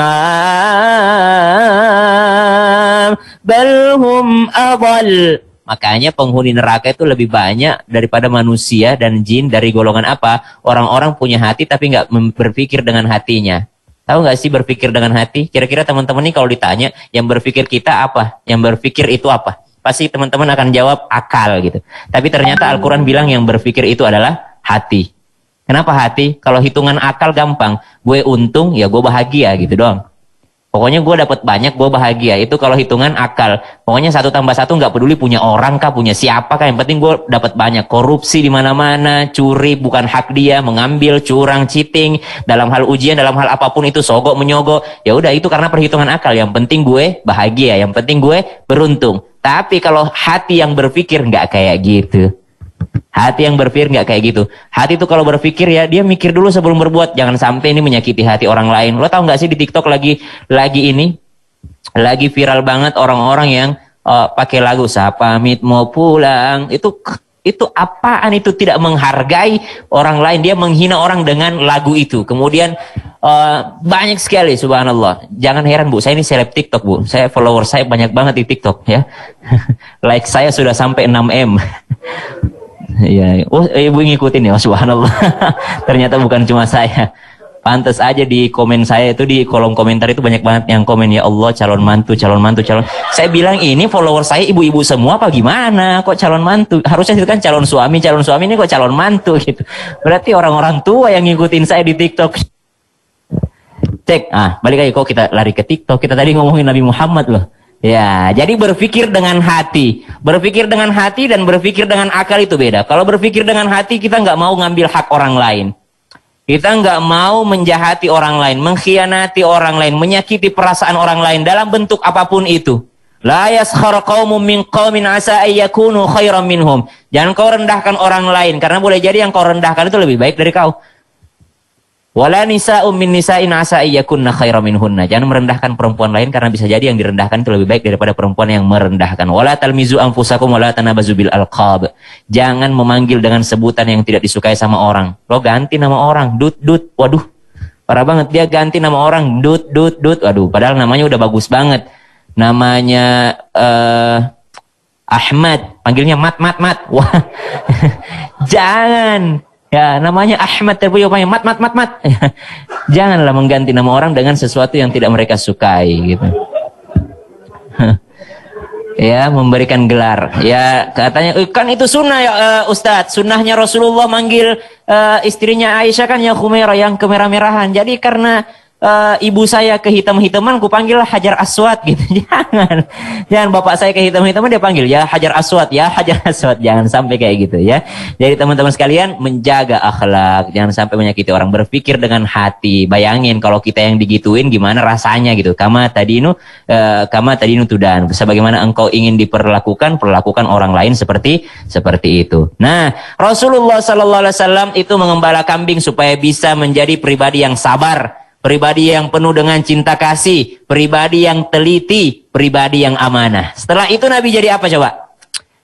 bal hum adall. Makanya penghuni neraka itu lebih banyak daripada manusia dan jin. Dari golongan apa? Orang-orang punya hati tapi nggak berpikir dengan hatinya. Tahu nggak sih berpikir dengan hati? Kira-kira teman-teman ini kalau ditanya, yang berpikir kita apa? Yang berpikir itu apa? Pasti teman-teman akan jawab akal gitu. Tapi ternyata Al-Quran bilang yang berpikir itu adalah hati. Kenapa hati? Kalau hitungan akal gampang. Gue untung, ya gue bahagia gitu doang. Pokoknya gue dapat banyak, gue bahagia. Itu kalau hitungan akal. Pokoknya 1 tambah 1 nggak peduli punya orang kah, punya siapa kah. Yang penting gue dapat banyak. Korupsi di mana-mana, curi bukan hak dia, mengambil, curang, cheating. Dalam hal ujian, dalam hal apapun itu, sogok, menyogok. Ya udah itu karena perhitungan akal. Yang penting gue bahagia, yang penting gue beruntung. Tapi kalau hati yang berpikir nggak kayak gitu. Hati yang berpikir nggak kayak gitu. Hati itu kalau berpikir ya dia mikir dulu sebelum berbuat. Jangan sampai ini menyakiti hati orang lain. Lo tau nggak sih di TikTok lagi viral banget orang-orang yang pakai lagu "Saya pamit mau pulang". Itu apaan itu? Tidak menghargai orang lain. Dia menghina orang dengan lagu itu. Kemudian banyak sekali, subhanallah. Jangan heran Bu, saya ini seleb TikTok Bu. Saya follower saya banyak banget di TikTok ya. Like saya sudah sampai 6M. Ya, ibu ngikutin ya, subhanallah. Ternyata bukan cuma saya. Pantes aja di komen saya itu, di kolom komentar itu banyak banget yang komen, ya Allah calon mantu. Saya bilang ini follower saya ibu-ibu semua apa gimana? Kok calon mantu? Harusnya itu kan calon suami ini kok calon mantu gitu. Berarti orang-orang tua yang ngikutin saya di TikTok. Cek, balik lagi kok kita lari ke TikTok. Kita tadi ngomongin Nabi Muhammad loh. Ya, jadi berpikir dengan hati. Berpikir dengan hati dan berpikir dengan akal itu beda. Kalau berpikir dengan hati, kita nggak mau ngambil hak orang lain. Kita nggak mau menjahati orang lain, mengkhianati orang lain, menyakiti perasaan orang lain dalam bentuk apapun itu. La yaskhar qaumun min qaumin asa ay yakunu khairan minhum. Jangan kau rendahkan orang lain, karena boleh jadi yang kau rendahkan itu lebih baik dari kau. Wala nisa'um min nisa'in asa ayyakunna khairan minhunna. Jangan merendahkan perempuan lain karena bisa jadi yang direndahkan itu lebih baik daripada perempuan yang merendahkan. Wala talmizu anfusakum wala tanabazu bil alqab. Jangan memanggil dengan sebutan yang tidak disukai sama orang. Lo ganti nama orang, Dut. Waduh. Parah banget, dia ganti nama orang Dut. Waduh, padahal namanya udah bagus banget. Namanya Ahmad, panggilnya Mat. Wah. Jangan. Ya, namanya Ahmad tapi panggil Mat. Janganlah mengganti nama orang dengan sesuatu yang tidak mereka sukai gitu. Ya, memberikan gelar. Ya, katanya kan itu sunnah ya Ustadz. Sunnahnya Rasulullah manggil istrinya Aisyah kan ya Khumairah, yang kemerah-merahan. Jadi karena ibu saya kehitam-hitaman, ku panggil Hajar Aswad gitu. Jangan bapak saya kehitam-hitaman dia panggil ya Hajar Aswad. Jangan sampai kayak gitu ya. Jadi teman-teman sekalian, menjaga akhlak, jangan sampai menyakiti orang, berpikir dengan hati. Bayangin kalau kita yang digituin gimana rasanya gitu. Kama tadinu tudan. Sebagaimana engkau ingin diperlakukan, perlakukan orang lain seperti itu. Nah, Rasulullah sallallahu alaihi wasallam itu mengembala kambing supaya bisa menjadi pribadi yang sabar, pribadi yang penuh dengan cinta kasih, pribadi yang teliti, pribadi yang amanah. Setelah itu Nabi jadi apa coba?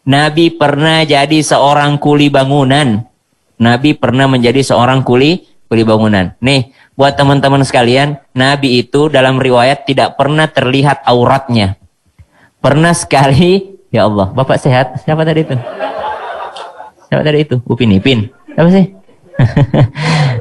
Nabi pernah jadi seorang kuli bangunan. Nabi pernah menjadi seorang kuli bangunan. Nih, buat teman-teman sekalian, Nabi itu dalam riwayat tidak pernah terlihat auratnya. Pernah sekali, ya Allah, Bapak sehat? Siapa tadi itu? Upin. Apa sih?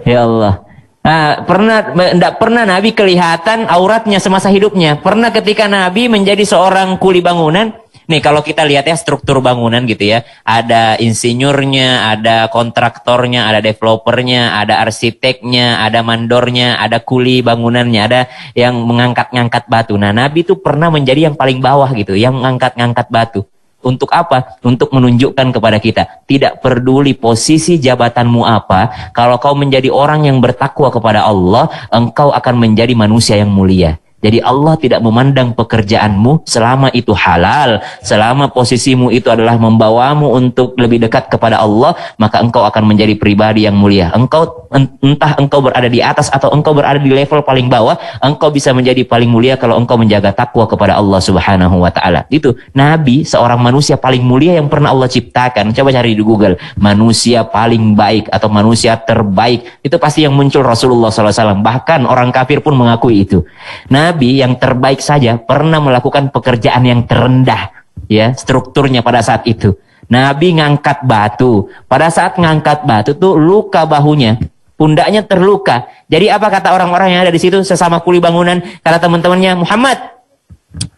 Ya Allah. Tidak pernah Nabi kelihatan auratnya semasa hidupnya. Pernah ketika Nabi menjadi seorang kuli bangunan, Nih kalau kita lihat ya struktur bangunan gitu ya, ada insinyurnya, ada kontraktornya, ada developernya, ada arsiteknya, ada mandornya, ada kuli bangunannya, ada yang mengangkat-ngangkat batu. Nah, Nabi itu pernah menjadi yang paling bawah gitu, yang mengangkat-ngangkat batu. Untuk apa? Untuk menunjukkan kepada kita, tidak peduli posisi jabatanmu apa, kalau kau menjadi orang yang bertakwa kepada Allah, engkau akan menjadi manusia yang mulia. Jadi Allah tidak memandang pekerjaanmu selama itu halal, selama posisimu itu adalah membawamu untuk lebih dekat kepada Allah, maka engkau akan menjadi pribadi yang mulia. Engkau entah engkau berada di atas atau engkau berada di level paling bawah, engkau bisa menjadi paling mulia kalau engkau menjaga takwa kepada Allah Subhanahu wa taala. Itu Nabi, seorang manusia paling mulia yang pernah Allah ciptakan. Coba cari di Google, manusia paling baik atau manusia terbaik. Itu pasti yang muncul Rasulullah SAW. Bahkan orang kafir pun mengakui itu. Nabi yang terbaik saja pernah melakukan pekerjaan yang terendah, ya, strukturnya pada saat itu. Nabi ngangkat batu. Pada saat ngangkat batu tuh luka bahunya, pundaknya terluka. Jadi apa kata orang-orang yang ada di situ, sesama kuli bangunan, kata teman-temannya, Muhammad,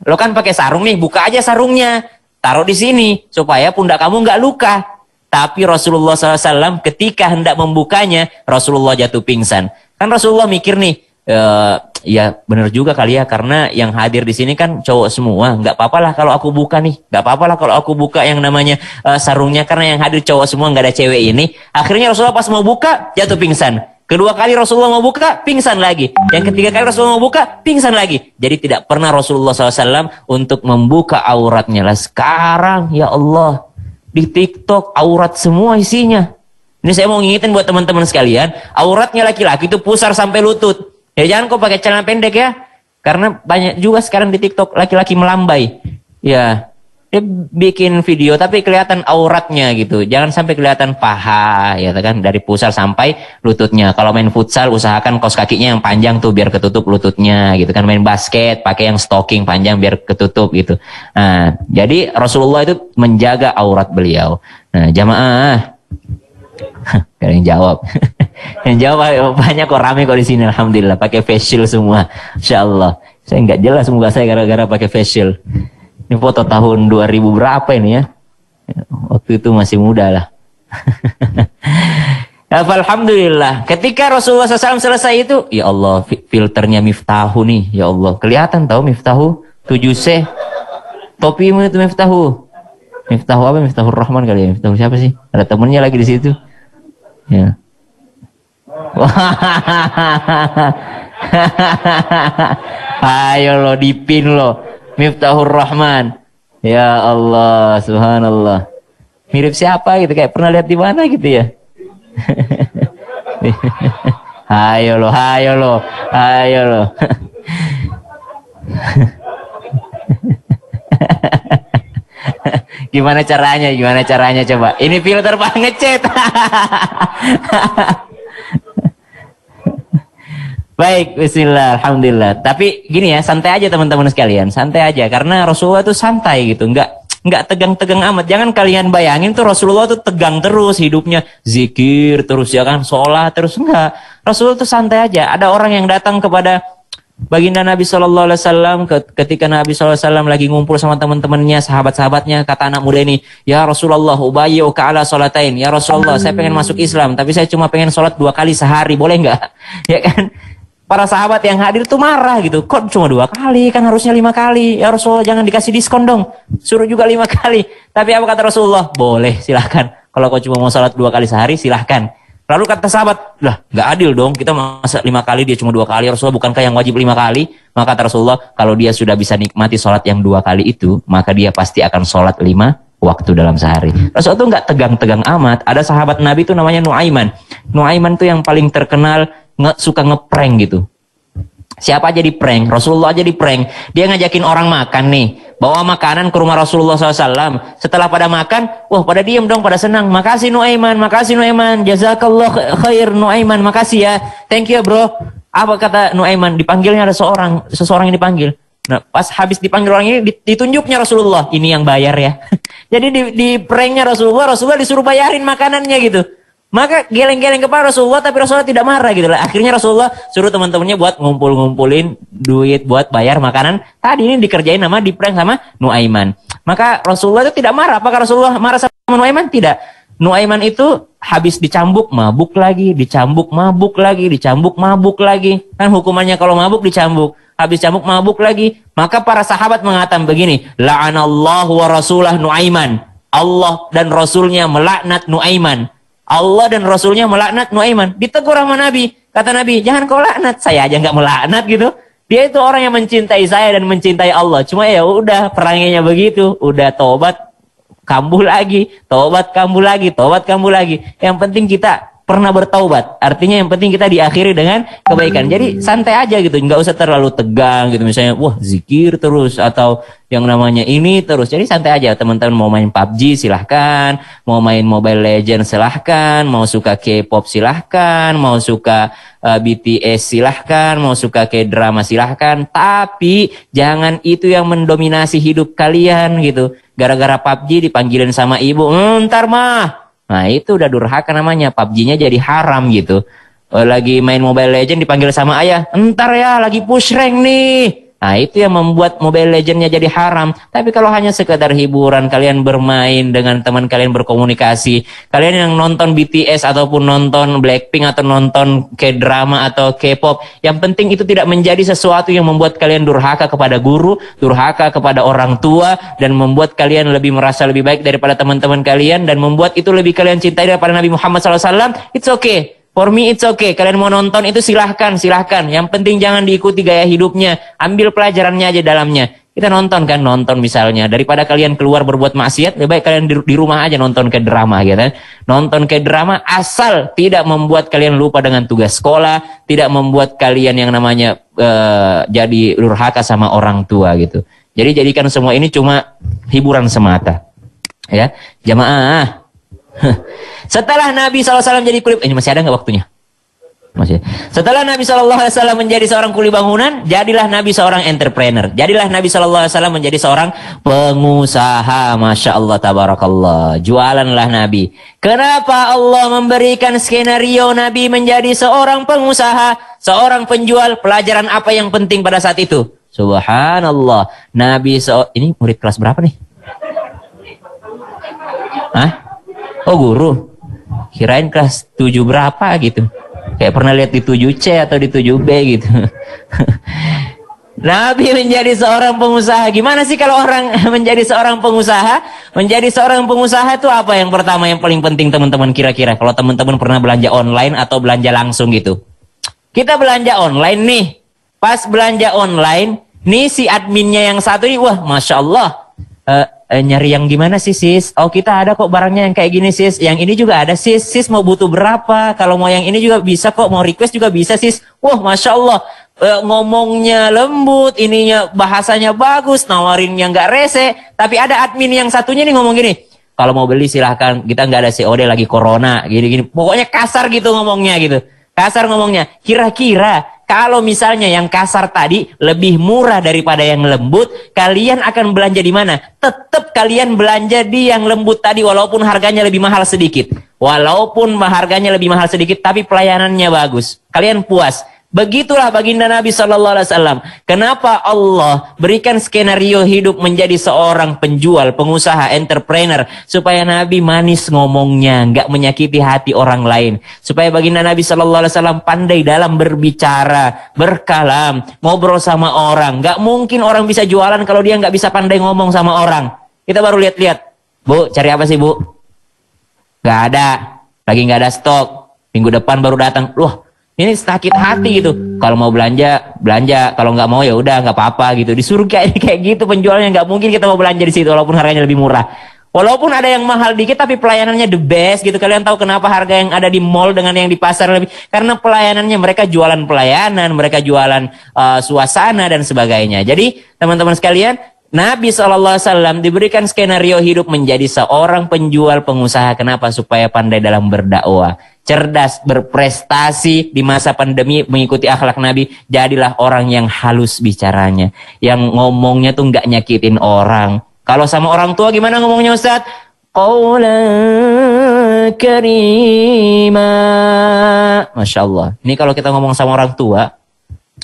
lo kan pakai sarung nih, buka aja sarungnya, taruh di sini supaya pundak kamu nggak luka. Tapi Rasulullah SAW ketika hendak membukanya, Rasulullah jatuh pingsan. Kan Rasulullah mikir nih, ya benar juga kali ya, karena yang hadir di sini kan cowok semua, nggak apa-apa lah kalau aku buka nih, nggak apa-apa lah kalau aku buka yang namanya sarungnya, karena yang hadir cowok semua, nggak ada cewek ini. Akhirnya Rasulullah pas mau buka jatuh pingsan. Kedua kali Rasulullah mau buka pingsan lagi, yang ketiga kali Rasulullah mau buka pingsan lagi. Jadi tidak pernah Rasulullah SAW untuk membuka auratnya. Lah sekarang ya Allah, di TikTok aurat semua isinya. Ini saya mau ngingetin buat teman-teman sekalian, auratnya laki-laki itu pusar sampai lutut. Ya jangan kok pakai celana pendek ya. Karena banyak juga sekarang di TikTok laki-laki melambai. Ya, dia bikin video tapi kelihatan auratnya gitu. Jangan sampai kelihatan paha, ya kan, dari pusar sampai lututnya. Kalau main futsal usahakan kaos kakinya yang panjang tuh biar ketutup lututnya gitu kan. Main basket pakai yang stocking panjang biar ketutup gitu. Nah, jadi Rasulullah itu menjaga aurat beliau. Nah, jamaah gak ada yang jawab. Yang jawab banyak kok, rame kok di sini, alhamdulillah, pakai face shield semua, insyaallah. Saya nggak jelas muka saya gara-gara pakai face shield. Ini foto tahun 2000 berapa ini ya? Waktu itu masih muda lah. Alhamdulillah. Ketika Rasulullah SAW selesai itu, ya Allah, filternya Miftahu nih, ya Allah, kelihatan tahu Miftahu 7C. Topimu itu Miftahu. Miftahu apa? Miftahur Rahman kali ya. Miftahu siapa sih? Ada temennya lagi di situ. Ya. Ayo lo dipin lo, Miftahur Rahman. Ya Allah, subhanallah. Mirip siapa gitu, kayak pernah lihat di mana gitu ya. Ayo lo, ayo lo, ayo lo. Gimana caranya? Gimana caranya coba? Ini filter Pak ngecet. Baik, bismillah, alhamdulillah. Tapi gini ya, santai aja teman-teman sekalian, santai aja. Karena Rasulullah itu santai gitu, nggak tegang-tegang amat. Jangan kalian bayangin tuh Rasulullah tuh tegang terus hidupnya, zikir terus ya kan, sholat terus, enggak. Rasulullah tuh santai aja. Ada orang yang datang kepada baginda Nabi SAW ketika Nabi SAW lagi ngumpul sama teman-temannya, sahabat-sahabatnya, kata anak muda ini, ya Rasulullah, ubayyu ka'ala sholatain. Ya Rasulullah, saya pengen masuk Islam, tapi saya cuma pengen sholat 2 kali sehari, boleh nggak? Ya kan? Para sahabat yang hadir tuh marah gitu, kok cuma 2 kali, kan harusnya 5 kali. Ya Rasulullah, jangan dikasih diskon dong, suruh juga 5 kali. Tapi apa kata Rasulullah? Boleh, silahkan. Kalau kau cuma mau sholat 2 kali sehari, silahkan. Lalu kata sahabat, lah nggak adil dong, kita masa 5 kali, dia cuma 2 kali. Rasulullah, bukankah yang wajib 5 kali? Maka kata Rasulullah, kalau dia sudah bisa nikmati sholat yang 2 kali itu, maka dia pasti akan sholat 5 waktu dalam sehari. Rasulullah tuh nggak tegang-tegang amat. Ada sahabat Nabi tuh namanya Nuaiman. Nuaiman tuh yang paling terkenal suka ngeprank gitu. Siapa aja di prank? Rasulullah aja di prank. Dia ngajakin orang makan nih, bawa makanan ke rumah Rasulullah SAW. Setelah pada makan, wah pada diem dong, pada senang. Makasih Nuaiman, makasih Nuaiman, jazakallah khair Nuaiman, makasih ya, thank you bro. Apa kata Nuaiman? Dipanggilnya ada seseorang yang dipanggil. Nah pas habis dipanggil orang ini, ditunjuknya Rasulullah, ini yang bayar ya. Jadi di pranknya Rasulullah disuruh bayarin makanannya gitu. Maka geleng-geleng kepala Rasulullah, tapi Rasulullah tidak marah gitu lah. Akhirnya Rasulullah suruh teman-temannya buat ngumpulin duit buat bayar makanan. Tadi ini dikerjain sama di prank sama Nuaiman. Maka Rasulullah itu tidak marah. Apakah Rasulullah marah sama Nuaiman? Tidak. Nuaiman itu habis dicambuk, mabuk lagi, dicambuk, mabuk lagi, dicambuk, mabuk lagi. Kan hukumannya kalau mabuk dicambuk. Habis cambuk, mabuk lagi. Maka para sahabat mengatakan begini, la'anallahu wa rasulah Nuaiman. Allah dan Rasulnya melaknat Nuaiman. Allah dan Rasulnya melaknat Nuaiman. Ditegur sama Nabi. Kata Nabi, jangan kau laknat. Saya aja nggak melaknat gitu. Dia itu orang yang mencintai saya dan mencintai Allah. Cuma ya udah perangainya begitu. Udah tobat, kambuh lagi. Tobat, kambuh lagi. Tobat, kambuh lagi. Yang penting kita pernah bertaubat. Artinya yang penting kita diakhiri dengan kebaikan. Jadi santai aja gitu. Nggak usah terlalu tegang gitu. Misalnya, wah zikir terus. Atau yang namanya ini terus. Jadi santai aja. Teman-teman mau main PUBG silahkan. Mau main Mobile Legends silahkan. Mau suka K-pop silahkan. Mau suka BTS silahkan. Mau suka K-drama silahkan. Tapi jangan itu yang mendominasi hidup kalian gitu. Gara-gara PUBG dipanggilin sama ibu. Ntar mah. Nah itu udah durhaka namanya. PUBG-nya jadi haram gitu. Lagi main Mobile Legends dipanggil sama ayah. Ntar ya lagi push rank nih. Nah itu yang membuat Mobile Legends-nya jadi haram. Tapi kalau hanya sekedar hiburan, kalian bermain dengan teman kalian berkomunikasi, kalian yang nonton BTS ataupun nonton Blackpink atau nonton K-drama atau K-pop, yang penting itu tidak menjadi sesuatu yang membuat kalian durhaka kepada guru, durhaka kepada orang tua, dan membuat kalian lebih merasa lebih baik daripada teman-teman kalian, dan membuat itu lebih kalian cintai daripada Nabi Muhammad SAW. It's okay. For me it's okay. Kalian mau nonton itu silahkan, silahkan. Yang penting jangan diikuti gaya hidupnya. Ambil pelajarannya aja dalamnya. Kita nonton kan, nonton misalnya. Daripada kalian keluar berbuat maksiat, lebih baik kalian di rumah aja nonton ke drama gitu kan. Nonton ke drama asal tidak membuat kalian lupa dengan tugas sekolah, tidak membuat kalian yang namanya jadi durhaka sama orang tua gitu. Jadi jadikan semua ini cuma hiburan semata. Ya, jamaah. Setelah Nabi SAW jadi kuli, ini masih ada nggak waktunya? Masih. Setelah Nabi SAW menjadi seorang kuli bangunan, jadilah Nabi seorang entrepreneur. Jadilah Nabi SAW menjadi seorang pengusaha. Masya Allah, tabarakallah. Jualanlah Nabi. Kenapa Allah memberikan skenario Nabi menjadi seorang pengusaha, seorang penjual? Pelajaran apa yang penting pada saat itu? Subhanallah. Nabi ini murid kelas berapa nih? Hah? Oh guru, kirain kelas 7 berapa gitu. Kayak pernah lihat di 7C atau di 7B gitu. Nabi menjadi seorang pengusaha. Gimana sih kalau orang menjadi seorang pengusaha? Menjadi seorang pengusaha itu apa yang pertama yang paling penting teman-teman kira-kira? Kalau teman-teman pernah belanja online atau belanja langsung gitu. Kita belanja online nih. Pas belanja online, nih si adminnya yang satu nih, wah Masya Allah. Nyari yang gimana sih sis? Oh kita ada kok barangnya yang kayak gini sis. Yang ini juga ada sis. Sis mau butuh berapa? Kalau mau yang ini juga bisa kok. Mau request juga bisa sis. Wah Masya Allah. Ngomongnya lembut. Ininya bahasanya bagus. Nawarinnya nggak rese. Tapi ada admin yang satunya nih ngomong gini. Kalau mau beli silahkan. Kita nggak ada COD lagi corona. Gini-gini. Pokoknya kasar gitu ngomongnya gitu. Kasar ngomongnya. Kira-kira kalau misalnya yang kasar tadi lebih murah daripada yang lembut, kalian akan belanja di mana? Tetap kalian belanja di yang lembut tadi walaupun harganya lebih mahal sedikit. Walaupun harganya lebih mahal sedikit tapi pelayanannya bagus. Kalian puas. Begitulah baginda Nabi SAW. Kenapa Allah berikan skenario hidup menjadi seorang penjual, pengusaha, entrepreneur. Supaya Nabi manis ngomongnya, nggak menyakiti hati orang lain. Supaya baginda Nabi SAW pandai dalam berbicara, berkalam, ngobrol sama orang. Nggak mungkin orang bisa jualan kalau dia nggak bisa pandai ngomong sama orang. Kita baru lihat-lihat. Bu, cari apa sih bu? Nggak ada. Lagi nggak ada stok. Minggu depan baru datang. Loh. Ini sakit hati gitu. Kalau mau belanja, belanja. Kalau nggak mau ya udah nggak apa-apa gitu. Disuruh kayak gitu penjualnya, nggak mungkin kita mau belanja di situ walaupun harganya lebih murah. Walaupun ada yang mahal dikit tapi pelayanannya the best gitu. Kalian tahu kenapa harga yang ada di mall dengan yang di pasar lebih? Karena pelayanannya mereka jualan pelayanan, mereka jualan suasana dan sebagainya. Jadi teman-teman sekalian, Nabi SAW diberikan skenario hidup menjadi seorang penjual pengusaha. Kenapa? Supaya pandai dalam berdakwah. Cerdas, berprestasi di masa pandemi, mengikuti akhlak Nabi. Jadilah orang yang halus bicaranya, yang ngomongnya tuh nggak nyakitin orang. Kalau sama orang tua gimana ngomongnya Ustadz? Qawlan karima. Masya Allah. Ini kalau kita ngomong sama orang tua,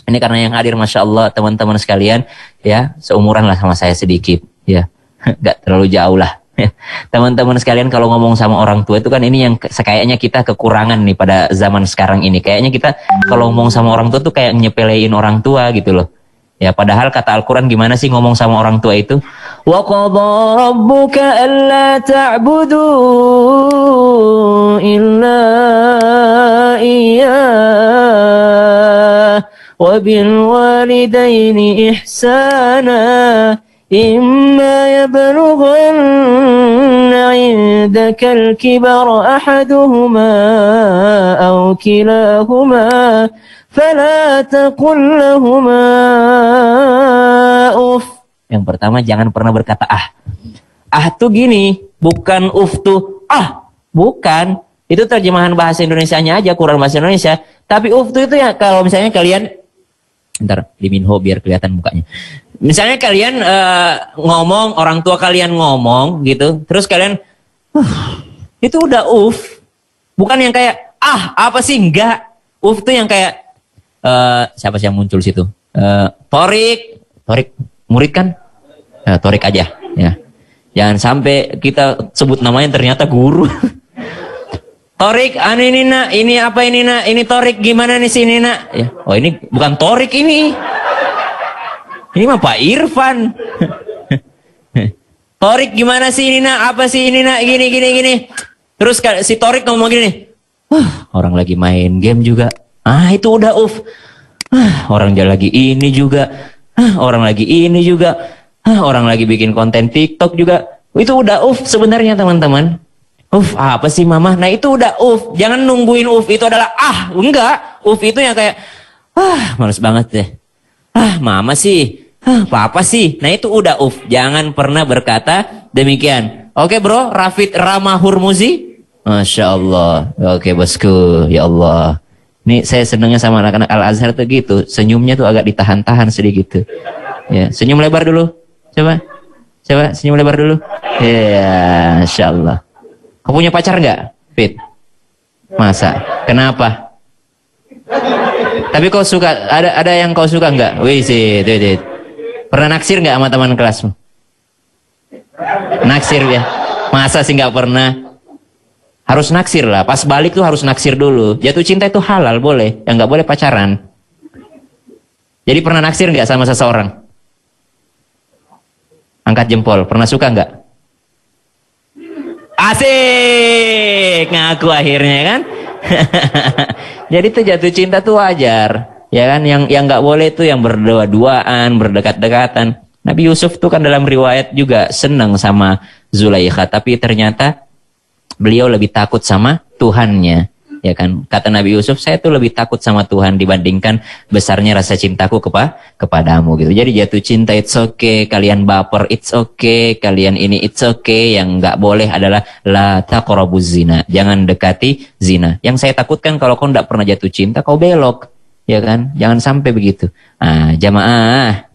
ini karena yang hadir Masya Allah teman-teman sekalian, ya seumuran lah sama saya sedikit, ya. Nggak terlalu jauh lah. Teman-teman sekalian, kalau ngomong sama orang tua itu kan ini yang kayaknya kita kekurangan nih pada zaman sekarang ini. Kayaknya kita kalau ngomong sama orang tua tuh kayak nyepelein orang tua gitu loh. Ya padahal kata Al-Quran gimana sih ngomong sama orang tua itu? Wa qadha rabbuka alla ta'budu illa iyyah wa bil walidaini ihsana imma yablughanna 'indaka al-kibara ahaduhuma aw kilahuma fala taqul lahuma uff. Yang pertama, jangan pernah berkata ah. Ah tuh gini, bukan uff tuh ah, bukan. Itu terjemahan bahasa Indonesianya aja, kurang bahasa Indonesia. Tapi uff tuh itu ya kalau misalnya kalian, ntar di Minho biar kelihatan mukanya. Misalnya kalian ngomong, orang tua kalian ngomong gitu, terus kalian itu udah uff. Bukan yang kayak ah apa sih, enggak. Uff tuh yang kayak siapa sih yang muncul situ? Torik murid kan? Torik aja ya. Jangan sampai kita sebut namanya ternyata guru. Torik, ini nak, ini apa ini nak? Ini Torik gimana nih sini nak? Ya. Oh ini bukan Torik ini. Ini mah Pak Irfan. Torik gimana sih ini nak? Apa sih ini nak? Gini. Terus si Torik ngomong gini. Orang lagi main game juga. Itu udah uff. Orang lagi ini juga. Orang lagi ini juga. Orang lagi bikin konten TikTok juga. Itu udah uff sebenarnya teman-teman. Uff apa sih mama? Nah itu udah uff. Jangan nungguin uff itu adalah enggak. Uff itu yang kayak males banget deh. Mama sih. Papa sih. Nah itu udah uff. Jangan pernah berkata demikian. Oke bro, Rafid Rama Hurmuzi. Masya Allah. Oke bosku. Ya Allah. Ini saya senangnya sama anak-anak Al-Azhar tuh gitu. Senyumnya tuh agak ditahan-tahan sedikit gitu. Ya, senyum lebar dulu. Coba senyum lebar dulu. Ya, Masya Allah. Kau punya pacar nggak, Fit? Masa? Kenapa? Tapi kau suka, ada yang kau suka nggak? Wih sih, pernah naksir nggak sama teman kelasmu? Naksir ya? Masa sih nggak pernah? Harus naksir lah, pas balik tuh harus naksir dulu. Jatuh cinta itu halal, boleh. Yang nggak boleh pacaran. Jadi pernah naksir nggak sama seseorang? Angkat jempol, pernah suka nggak? Asik, ngaku akhirnya kan? Jadi tuh jatuh cinta tuh wajar, ya kan? Yang nggak boleh tuh yang berdua-duaan, berdekat-dekatan. Nabi Yusuf tuh kan dalam riwayat juga senang sama Zulaikha, tapi ternyata beliau lebih takut sama Tuhannya, ya kan? Kata Nabi Yusuf, saya tuh lebih takut sama Tuhan dibandingkan besarnya rasa cintaku kepadamu gitu. Jadi jatuh cinta it's okay, kalian baper it's okay, kalian ini it's okay. Yang nggak boleh adalah la taqrabuz zina, jangan dekati zina. Yang saya takutkan kalau kau nggak pernah jatuh cinta, kau belok, ya kan? Jangan sampai begitu. Jamaah.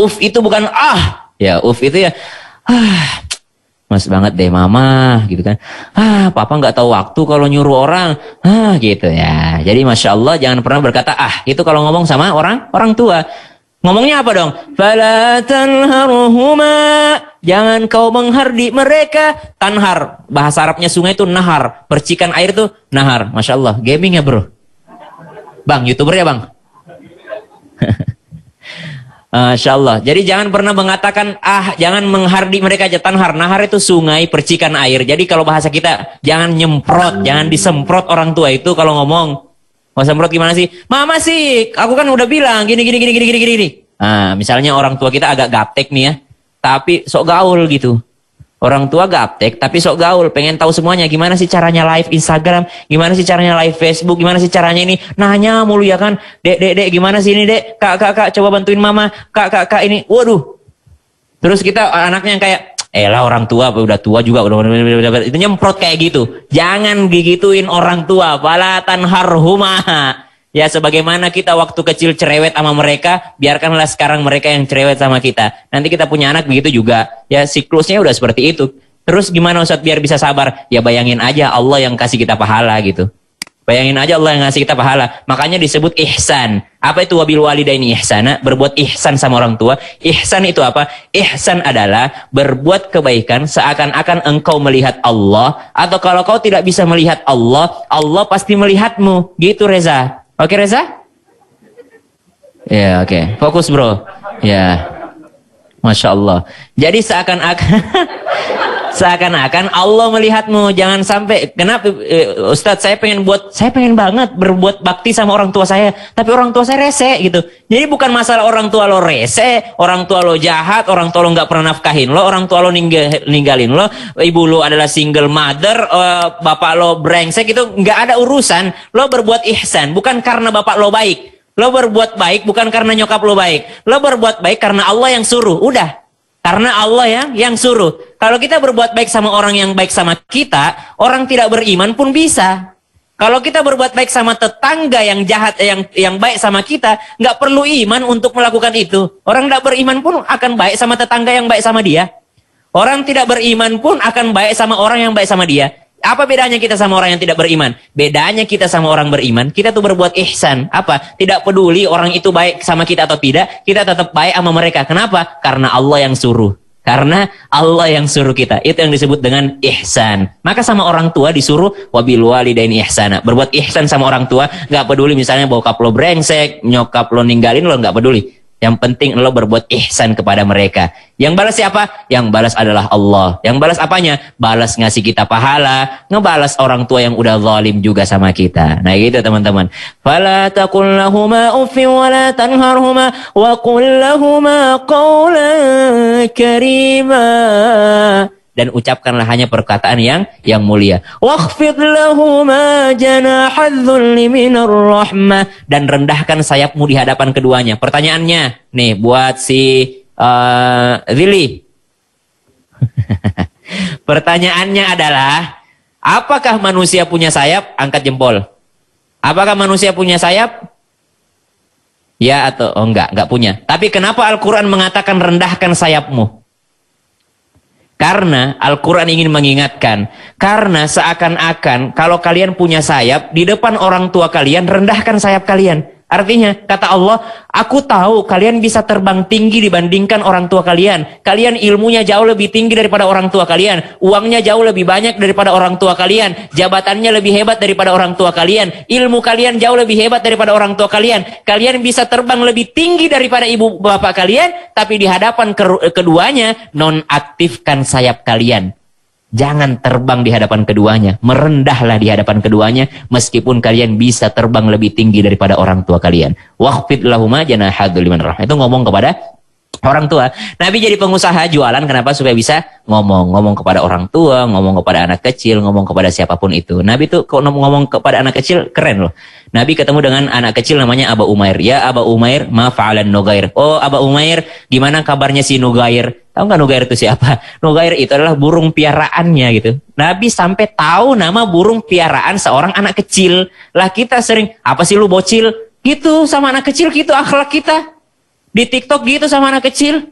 Uff itu bukan ya uff itu ya mas banget deh mama gitu kan. Papa nggak tahu waktu kalau nyuruh orang. Gitu ya. Jadi Masya Allah jangan pernah berkata itu kalau ngomong sama orang tua. Ngomongnya apa dong? Fala tanharhuma, jangan kau menghardi mereka. Tanhar, bahasa Arabnya sungai itu nahar, percikan air itu nahar. Masya Allah, gaming ya bro. Bang, YouTuber ya bang. Masya Allah. Jadi jangan pernah mengatakan jangan menghardi mereka aja. Tanhar, nahar itu sungai, percikan air. Jadi kalau bahasa kita jangan nyemprot, jangan disemprot orang tua itu kalau ngomong. Mau semprot gimana sih? Mama sih, aku kan udah bilang gini. Misalnya orang tua kita agak gaptek nih ya, tapi sok gaul gitu. Orang tua gaptek tapi sok gaul, pengen tahu semuanya. Gimana sih caranya live Instagram, gimana sih caranya live Facebook, gimana sih caranya ini. Nanya mulu ya kan. Dek, gimana sih ini dek? Kak, coba bantuin mama. Kak ini. Waduh. Terus kita anaknya yang kayak, lah orang tua, udah tua juga. Udah itu nyemprot kayak gitu. Jangan digituin orang tua. Fala tanharhuma. Ya sebagaimana kita waktu kecil cerewet sama mereka, biarkanlah sekarang mereka yang cerewet sama kita. Nanti kita punya anak begitu juga. Ya siklusnya udah seperti itu. Terus gimana Ustadz biar bisa sabar? Ya bayangin aja Allah yang kasih kita pahala gitu. Bayangin aja Allah yang ngasih kita pahala. Makanya disebut ihsan. Apa itu wabil walidaini ihsana? Berbuat ihsan sama orang tua. Ihsan itu apa? Ihsan adalah berbuat kebaikan seakan-akan engkau melihat Allah. Atau kalau kau tidak bisa melihat Allah, Allah pasti melihatmu. Gitu Reza. Oke Reza? Ya oke. Fokus bro. Ya. Masya Allah. Jadi seakan-akan Allah melihatmu. Jangan sampai, kenapa Ustadz saya pengen banget berbuat bakti sama orang tua saya, tapi orang tua saya rese gitu. Jadi bukan masalah orang tua lo rese, orang tua lo jahat, orang tua lo nggak pernah nafkahin lo, orang tua lo ninggalin lo, ibu lo adalah single mother, bapak lo brengsek, itu nggak ada urusan. Lo berbuat ihsan bukan karena bapak lo baik. Lo berbuat baik bukan karena nyokap lo baik. Lo berbuat baik karena Allah yang suruh. Udah. Karena Allah yang suruh. Kalau kita berbuat baik sama orang yang baik sama kita, orang tidak beriman pun bisa. Kalau kita berbuat baik sama tetangga yang jahat, yang baik sama kita, nggak perlu iman untuk melakukan itu. Orang tidak beriman pun akan baik sama tetangga yang baik sama dia. Orang tidak beriman pun akan baik sama orang yang baik sama dia. Apa bedanya kita sama orang yang tidak beriman? Bedanya kita sama orang beriman, kita tuh berbuat ihsan. Apa? Tidak peduli orang itu baik sama kita atau tidak, kita tetap baik sama mereka. Kenapa? Karena Allah yang suruh. Karena Allah yang suruh kita. Itu yang disebut dengan ihsan. Maka sama orang tua disuruh wabil walidaini ihsana. Berbuat ihsan sama orang tua, nggak peduli misalnya bokap lo brengsek, nyokap lo ninggalin lo, nggak peduli. Yang penting lo berbuat ihsan kepada mereka. Yang balas siapa? Yang balas adalah Allah. Yang balas apanya? Balas ngasih kita pahala, ngebalas orang tua yang udah zalim juga sama kita. Nah gitu teman-teman. Fala taqul lahuma uffin wa la tanharhuma wa qul lahuma qawlan karima. Dan ucapkanlah hanya perkataan yang mulia. Wakhfid lahuma janahadh-dhulli minar rahmah, dan rendahkan sayapmu di hadapan keduanya. Pertanyaannya nih buat si Zili. Pertanyaannya adalah, apakah manusia punya sayap? Angkat jempol. Apakah manusia punya sayap? Ya atau enggak punya. Tapi kenapa Al-Qur'an mengatakan rendahkan sayapmu? Karena Al-Quran ingin mengingatkan. Karena seakan-akan kalau kalian punya sayap, di depan orang tua kalian, rendahkan sayap kalian. Artinya, kata Allah, aku tahu kalian bisa terbang tinggi dibandingkan orang tua kalian. Kalian ilmunya jauh lebih tinggi daripada orang tua kalian. Uangnya jauh lebih banyak daripada orang tua kalian. Jabatannya lebih hebat daripada orang tua kalian. Ilmu kalian jauh lebih hebat daripada orang tua kalian. Kalian bisa terbang lebih tinggi daripada ibu bapak kalian. Tapi di hadapan keduanya, nonaktifkan sayap kalian. Jangan terbang di hadapan keduanya. Merendahlah di hadapan keduanya. Meskipun kalian bisa terbang lebih tinggi daripada orang tua kalian. Wakhfid lahuma janahadh-dhulli minar rahmah. Itu ngomong kepada orang tua. Nabi jadi pengusaha jualan. Kenapa? Supaya bisa ngomong kepada orang tua, ngomong kepada anak kecil, ngomong kepada siapapun itu. Nabi tuh ngomong kepada anak kecil keren loh. Nabi ketemu dengan anak kecil namanya Aba Umair. Ya Aba Umair, ma fa'alan Nugair. Oh Aba Umair, gimana kabarnya si Nugair? Tahu nggak Nugair itu siapa? Nugair itu adalah burung piaraannya gitu. Nabi sampai tahu nama burung piaraan seorang anak kecil. Lah kita sering, apa sih lu bocil? Gitu sama anak kecil gitu akhlak kita. Di TikTok gitu sama anak kecil.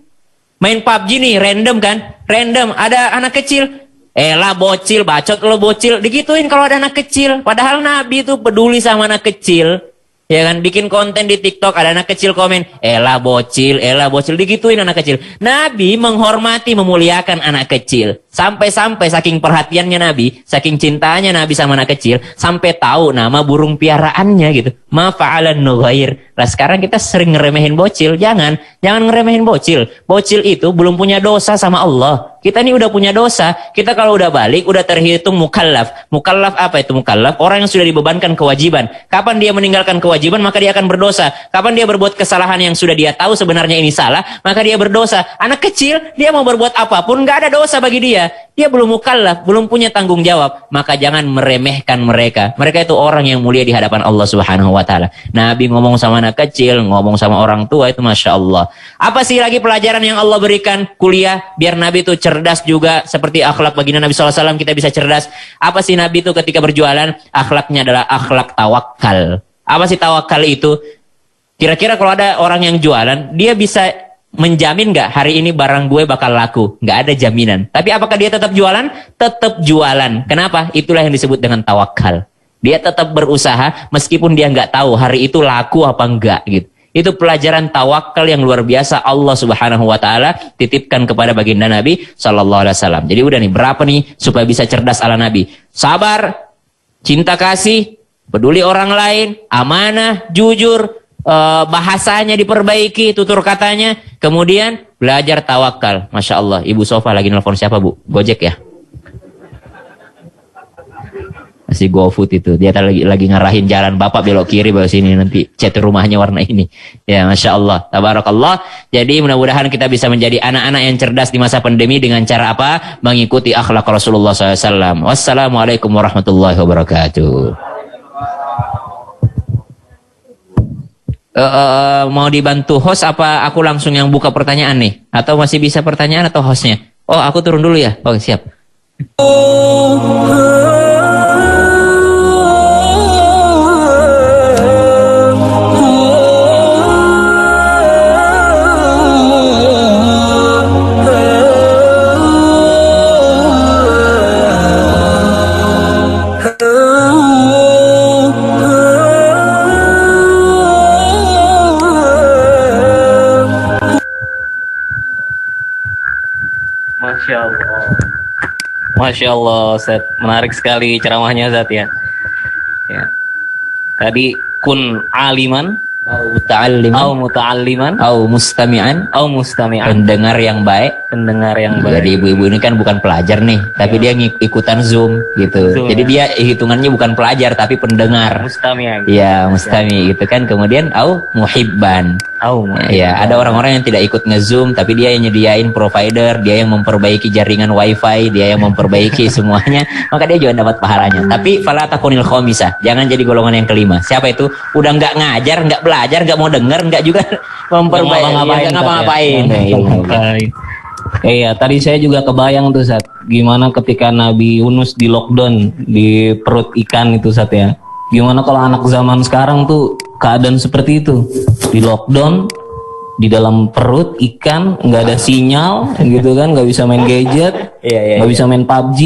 Main PUBG nih, random kan? Random, ada anak kecil. Lah bocil, bacot lo bocil. Digituin kalau ada anak kecil. Padahal Nabi tuh peduli sama anak kecil. Ya kan, bikin konten di TikTok, ada anak kecil komen, elah bocil, digituin anak kecil. Nabi menghormati, memuliakan anak kecil. Sampai-sampai saking perhatiannya Nabi, saking cintanya Nabi sama anak kecil, sampai tahu nama burung piaraannya gitu. Ma fa'alan Nugair. Lah sekarang kita sering ngeremehin bocil. Jangan ngeremehin bocil. Bocil itu belum punya dosa sama Allah. Kita ini udah punya dosa. Kita kalau udah balik, udah terhitung mukallaf. Mukallaf apa itu mukallaf? Orang yang sudah dibebankan kewajiban. Kapan dia meninggalkan kewajiban, maka dia akan berdosa. Kapan dia berbuat kesalahan yang sudah dia tahu sebenarnya ini salah, maka dia berdosa. Anak kecil, dia mau berbuat apapun, nggak ada dosa bagi dia. Dia belum mukallaf, belum punya tanggung jawab. Maka jangan meremehkan mereka. Mereka itu orang yang mulia di hadapan Allah Subhanahu wa Ta'ala. Nabi ngomong sama anak kecil, ngomong sama orang tua, itu Masya Allah. Apa sih lagi pelajaran yang Allah berikan? Kuliah, biar Nabi itu cerdas juga. Seperti akhlak baginda Nabi SAW, kita bisa cerdas. Apa sih Nabi itu ketika berjualan? Akhlaknya adalah akhlak tawakal. Apa sih tawakal itu? Kira-kira kalau ada orang yang jualan, dia bisa menjamin nggak hari ini barang gue bakal laku? Nggak ada jaminan. Tapi apakah dia tetap jualan? Tetap jualan. Kenapa? Itulah yang disebut dengan tawakal. Dia tetap berusaha meskipun dia nggak tahu hari itu laku apa enggak gitu. Itu pelajaran tawakal yang luar biasa Allah Subhanahu wa taala titipkan kepada baginda Nabi sallallahu alaihi wasallam. Jadi udah nih, berapa nih supaya bisa cerdas ala Nabi? Sabar, cinta kasih, peduli orang lain, amanah, jujur, bahasanya diperbaiki, tutur katanya, kemudian belajar tawakal. Masya Allah, Ibu Sofa lagi nelfon siapa, Bu? Gojek ya? Masih GoFood itu. Dia lagi ngarahin jalan, Bapak belok kiri, belok sini, nanti cat rumahnya warna ini. Ya, Masya Allah, tabarakallah. Jadi mudah-mudahan kita bisa menjadi anak-anak yang cerdas di masa pandemi dengan cara apa? Mengikuti akhlak Rasulullah SAW. Wassalamualaikum warahmatullahi wabarakatuh. Mau dibantu host apa aku langsung yang buka pertanyaan nih? Atau masih bisa pertanyaan atau hostnya? Oh, aku turun dulu ya? Oke, siap. Masya Allah, Ustaz. Menarik sekali ceramahnya, Ustaz ya. Ya. Tadi kun aliman, au muta'alliman, au mustami'an, pendengar yang baik. Pendengar yang baik. Jadi ibu-ibu ini kan bukan pelajar nih, tapi dia ikutan Zoom gitu. Zoom, jadi dia hitungannya bukan pelajar tapi pendengar. Mustami'. Iya, mustami gitu kan. Kemudian au muhibban. Ya, ada orang-orang yang tidak ikut nge-Zoom tapi dia yang nyediain provider, dia yang memperbaiki jaringan wifi, dia yang memperbaiki semuanya, maka dia juga dapat pahalanya. Tapi fala takunil khamisah, jangan jadi golongan yang kelima. Siapa itu? Udah nggak ngajar, nggak belajar, nggak mau denger, nggak juga memperbaiki, nggak ngapa-ngapain. Iya, tadi saya juga kebayang tuh, Sat, gimana ketika Nabi Yunus di lockdown di perut ikan itu, Sat ya. Gimana kalau anak zaman sekarang tuh keadaan seperti itu, di lockdown, di dalam perut ikan, nggak ada sinyal, gitu kan, nggak bisa main gadget, nggak bisa main PUBG,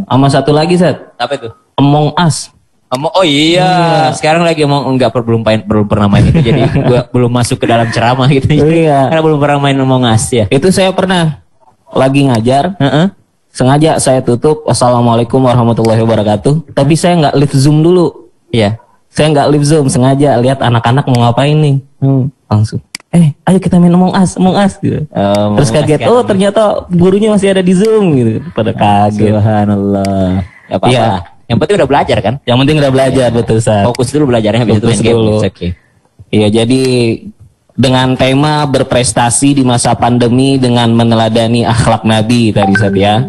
sama satu lagi, Sat. Apa itu? Among Us. Oh iya, sekarang lagi belum pernah main itu, jadi gua belum masuk ke dalam ceramah gitu. Karena belum pernah main Among Us ya. Itu saya pernah lagi ngajar, sengaja saya tutup, Assalamualaikum warahmatullahi wabarakatuh, tapi saya nggak live Zoom dulu. Iya, saya nggak live Zoom, sengaja lihat anak-anak mau ngapain nih, langsung, ayo kita main Among Us gitu. Terus kaget, oh ternyata gurunya masih ada di Zoom gitu, pada kaget. Subhanallah. Ya apa-apa. Ya. Yang penting udah belajar kan? Yang penting udah belajar, betul, Ustaz. Fokus dulu belajarnya, habis itu main game. Oke. Iya, jadi dengan tema berprestasi di masa pandemi dengan meneladani akhlak Nabi tadi, Ustaz ya.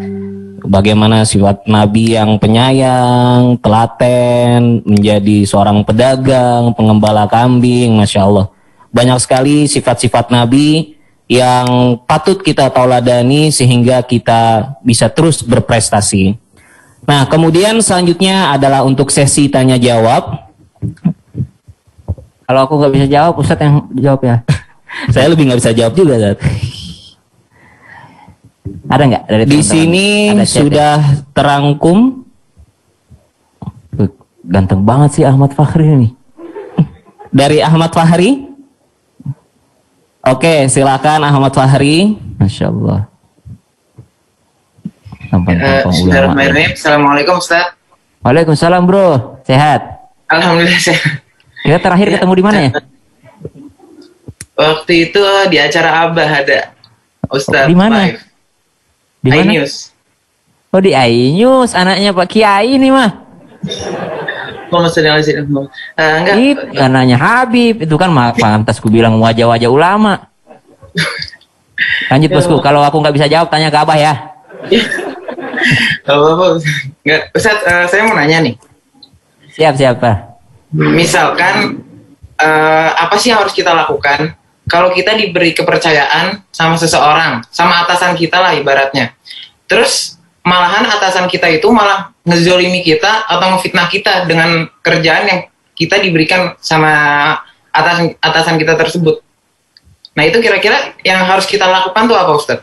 Bagaimana sifat Nabi yang penyayang, telaten, menjadi seorang pedagang, pengembala kambing, Masya Allah. Banyak sekali sifat-sifat Nabi yang patut kita tauladani sehingga kita bisa terus berprestasi. Nah, kemudian selanjutnya adalah untuk sesi tanya jawab. Kalau aku nggak bisa jawab, Ustadz yang jawab ya. Saya lebih nggak bisa jawab juga, Ustadz. Ada nggak dari di sini sudah terangkum? Ganteng banget sih Ahmad Fahri ini. Dari Ahmad Fahri? Oke, silakan Ahmad Fahri. Masya Allah. Assalamualaikum Ustaz. Waalaikumsalam bro, sehat? Alhamdulillah sehat. Kita terakhir ketemu di mana ya? Waktu itu di acara Abah ada Ustaz. Di mana? Di mana? iNews. Oh di iNews, anaknya Pak Kiai ini mah. Enggak. Anaknya Habib, itu kan pantas ku bilang wajah-wajah ulama. Lanjut bosku, kalau aku nggak bisa jawab tanya ke Abah ya. Apa-apa. Enggak, Ustaz, saya mau nanya nih. Siap Pak. Misalkan apa sih yang harus kita lakukan kalau kita diberi kepercayaan sama seseorang, sama atasan kita lah ibaratnya. Terus malahan atasan kita itu malah ngezolimi kita atau ngefitnah kita dengan kerjaan yang kita diberikan sama atasan kita tersebut. Nah itu kira-kira yang harus kita lakukan tuh apa, Ustaz?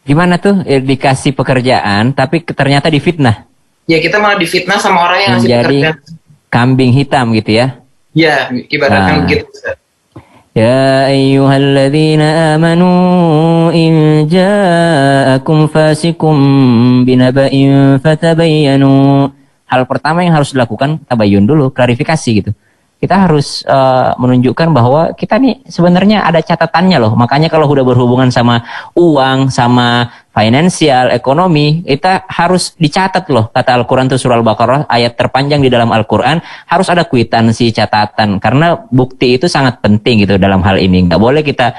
Gimana tuh dikasih pekerjaan tapi ternyata difitnah? Ya kita malah difitnah sama orang yang ngasih pekerjaan. kambing hitam gitu ya. Ya, ibaratkan begitu Ustaz. Ya ayyuhalladzina amanu in ja'akum fasikum binaba'in fatabayyanu. Hal pertama yang harus dilakukan, tabayyun dulu, klarifikasi gitu. Kita harus menunjukkan bahwa kita nih sebenarnya ada catatannya loh. Makanya kalau udah berhubungan sama uang, sama finansial, ekonomi, kita harus dicatat loh. Kata Al-Quran itu surah Al-Baqarah, ayat terpanjang di dalam Al-Quran, harus ada kwitansi, catatan. Karena bukti itu sangat penting gitu dalam hal ini. Nggak boleh kita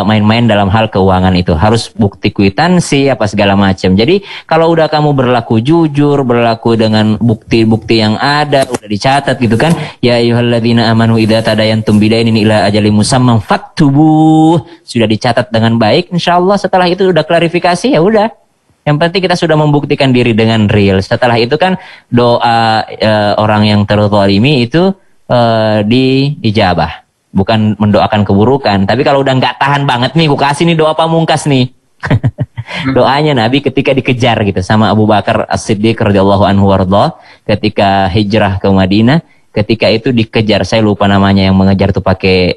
main-main dalam hal keuangan itu. Harus bukti kwitansi, apa segala macam. Jadi kalau udah kamu berlaku jujur, berlaku dengan bukti-bukti yang ada, udah dicatat gitu kan. Ya ayyuhalladzina amanu idza tadayantum bidainin ila ajalin musamman faktubuh. Sudah dicatat dengan baik, insyaallah setelah itu udah klarifikasi. Ya udah, yang penting kita sudah membuktikan diri dengan real. Setelah itu kan doa orang yang terzalimi itu diijabah, bukan mendoakan keburukan. Tapi kalau udah nggak tahan banget nih, aku kasih nih doa pamungkas nih. Doanya Nabi ketika dikejar gitu sama Abu Bakar As-Siddiq radhiyallahu anhu warḍah, ketika hijrah ke Madinah, ketika itu dikejar, saya lupa namanya, yang mengejar tuh pakai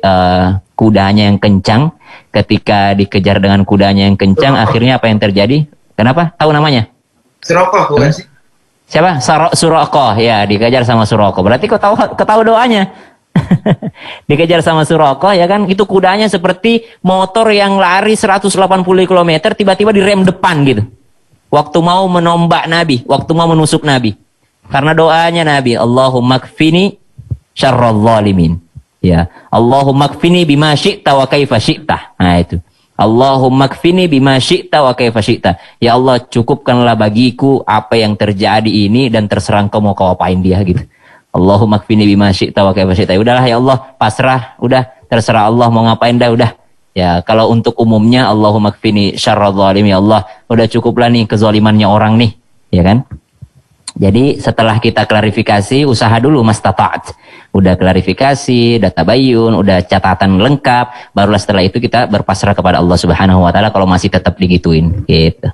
kudanya yang kencang. Ketika dikejar dengan kudanya yang kencang, akhirnya apa yang terjadi? Kenapa? Tahu namanya? Suraqah bukan sih? Siapa? Suraqah. Ya, dikejar sama Suraqah. Berarti kau tahu doanya. Dikejar sama Suraqah, ya kan? Itu kudanya seperti motor yang lari 180 km, tiba-tiba direm depan gitu. Waktu mau menombak Nabi, waktu mau menusuk Nabi. Karena doanya Nabi, Allahumma kfini syarral zalimin. Ya, Allahumma kfini bima syi'ta wa kaifa syi'ta. Nah itu. Allahumma kfini bima syi'ta wa kaifa syi'ta. Ya Allah, cukupkanlah bagiku apa yang terjadi ini dan terserah Engkau mau kau apain dia gitu. Allahumma kfini bima syi'ta wa kaifa syi'ta. Udahlah ya Allah, pasrah, udah terserah Allah mau ngapain dah udah. Ya, kalau untuk umumnya Allahumma kfini syarral zalim, ya Allah, udah cukuplah nih kezalimannya orang nih, ya kan? Jadi setelah kita klarifikasi, usaha dulu mastata'at. Udah klarifikasi, udah tabayyun, udah catatan lengkap, barulah setelah itu kita berpasrah kepada Allah Subhanahu wa taala kalau masih tetap digituin gitu.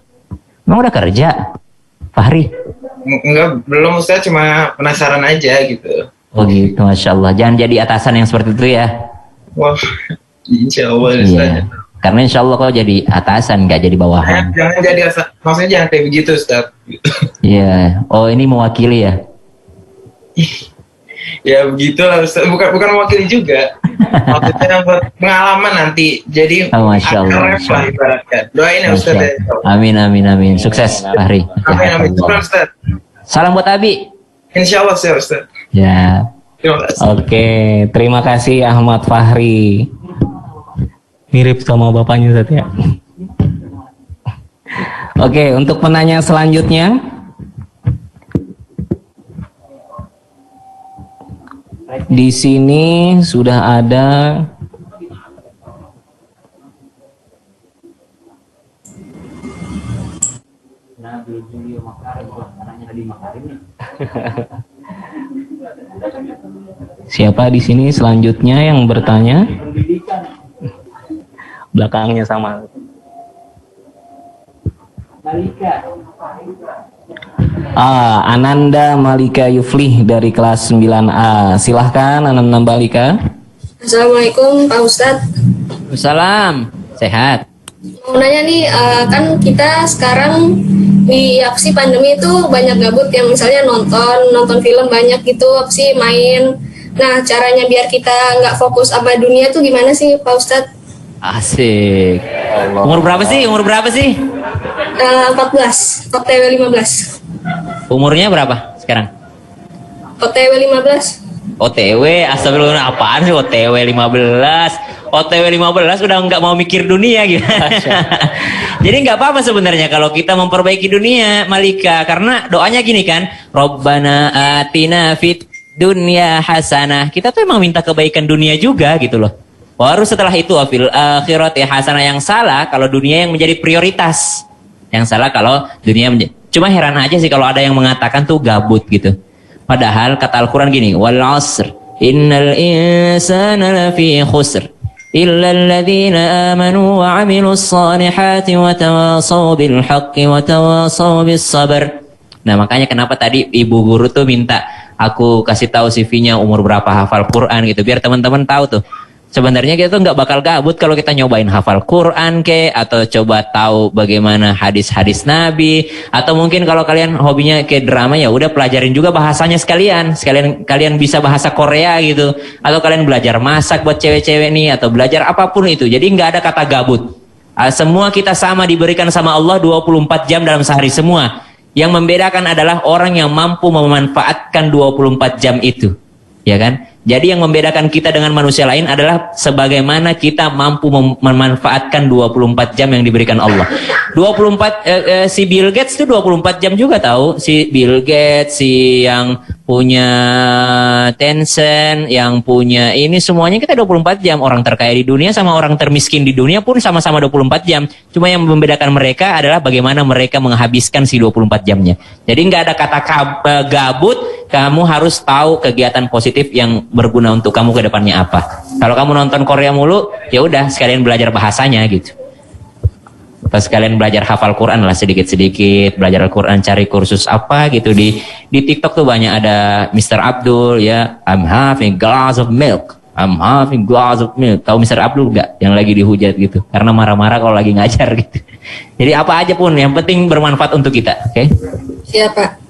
Emang udah kerja, Fahri? Enggak, belum Ustaz, cuma penasaran aja gitu. Oh gitu, Masya Allah. Jangan jadi atasan yang seperti itu ya. Wah, insya Allah Ustaz. Iya. Karena insya Allah kau jadi atasan, nggak jadi bawahan. Jangan jadi maksudnya jangan kayak begitu Ustaz. Iya. Oh ini mewakili ya? Ya begitulah Ustaz. Bukan mewakili juga. Maksudnya buat pengalaman nanti. Jadi Masya Allah. Doain ya Ustaz. Amin amin amin. Sukses Fahri. Amin amin. Ustaz. Salam buat Abi. Insya Allah Ustaz. Ya. Terima kasih. Oke, terima kasih Ahmad Fahri. Mirip sama bapaknya Ustaz ya. Oke, untuk penanya selanjutnya. Di sini sudah ada siapa di sini selanjutnya yang bertanya? Belakangnya sama. Ananda Malika Yuflih dari kelas 9A. Silahkan Ananda Malika. Assalamualaikum Pak Ustadz. Salam. Sehat. Mau nanya nih, kan kita sekarang di apsi pandemi itu banyak gabut yang misalnya nonton film banyak gitu, apsi main. Nah, caranya biar kita nggak fokus sama dunia tuh gimana sih Pak Ustadz? Asik. Umur berapa sih? 14, OTW 15. Umurnya berapa sekarang? OTW 15. OTW, astagfirullah, apaan sih OTW 15? OTW 15 udah nggak mau mikir dunia gitu. Jadi nggak apa-apa sebenarnya kalau kita memperbaiki dunia, Malika, karena doanya gini kan, Rabbana atina fid dunya hasanah. Kita tuh emang minta kebaikan dunia juga gitu loh. Baru setelah itu fil akhirati hasanah. Yang salah kalau dunia yang menjadi prioritas. Yang salah kalau dunia menjadi. Cuma heran aja sih kalau ada yang mengatakan tuh gabut gitu. Padahal kata Al-Quran gini, wal asr innal insana lafi khusr illa alladhina amanu wa amilus salihati wa tawasaw bil haqqi wa tawasaw bis sabr. Nah makanya kenapa tadi ibu guru tuh minta aku kasih tahu CV-nya umur berapa hafal Quran gitu, biar teman-teman tahu tuh. Sebenarnya kita tuh nggak bakal gabut kalau kita nyobain hafal Quran atau coba tahu bagaimana hadis-hadis Nabi, atau mungkin kalau kalian hobinya kayak drama ya udah pelajarin juga bahasanya sekalian kalian bisa bahasa Korea gitu, atau kalian belajar masak buat cewek-cewek nih, atau belajar apapun itu. Jadi nggak ada kata gabut. Semua kita sama diberikan sama Allah 24 jam dalam sehari semua. Yang membedakan adalah orang yang mampu memanfaatkan 24 jam itu, ya kan? Jadi yang membedakan kita dengan manusia lain adalah sebagaimana kita mampu memanfaatkan 24 jam yang diberikan Allah. 24 si Bill Gates itu 24 jam juga tahu. Si Bill Gates, si yang punya Tencent, yang punya ini semuanya kita 24 jam. Orang terkaya di dunia sama orang termiskin di dunia pun sama-sama 24 jam. Cuma yang membedakan mereka adalah bagaimana mereka menghabiskan si 24 jamnya. Jadi nggak ada kata gabut. Kamu harus tahu kegiatan positif yang berguna untuk kamu ke depannya apa. Kalau kamu nonton Korea mulu, ya udah sekalian belajar bahasanya gitu. Pas kalian belajar hafal Quran lah sedikit-sedikit, belajar Al-Quran, cari kursus apa gitu di TikTok tuh banyak ada Mr. Abdul ya, I'm having glass of milk. I'm having glass of milk. Tahu Mr. Abdul nggak? Yang lagi dihujat gitu. Karena marah-marah kalau lagi ngajar gitu. Jadi apa aja pun yang penting bermanfaat untuk kita, oke? Okay? Siapa?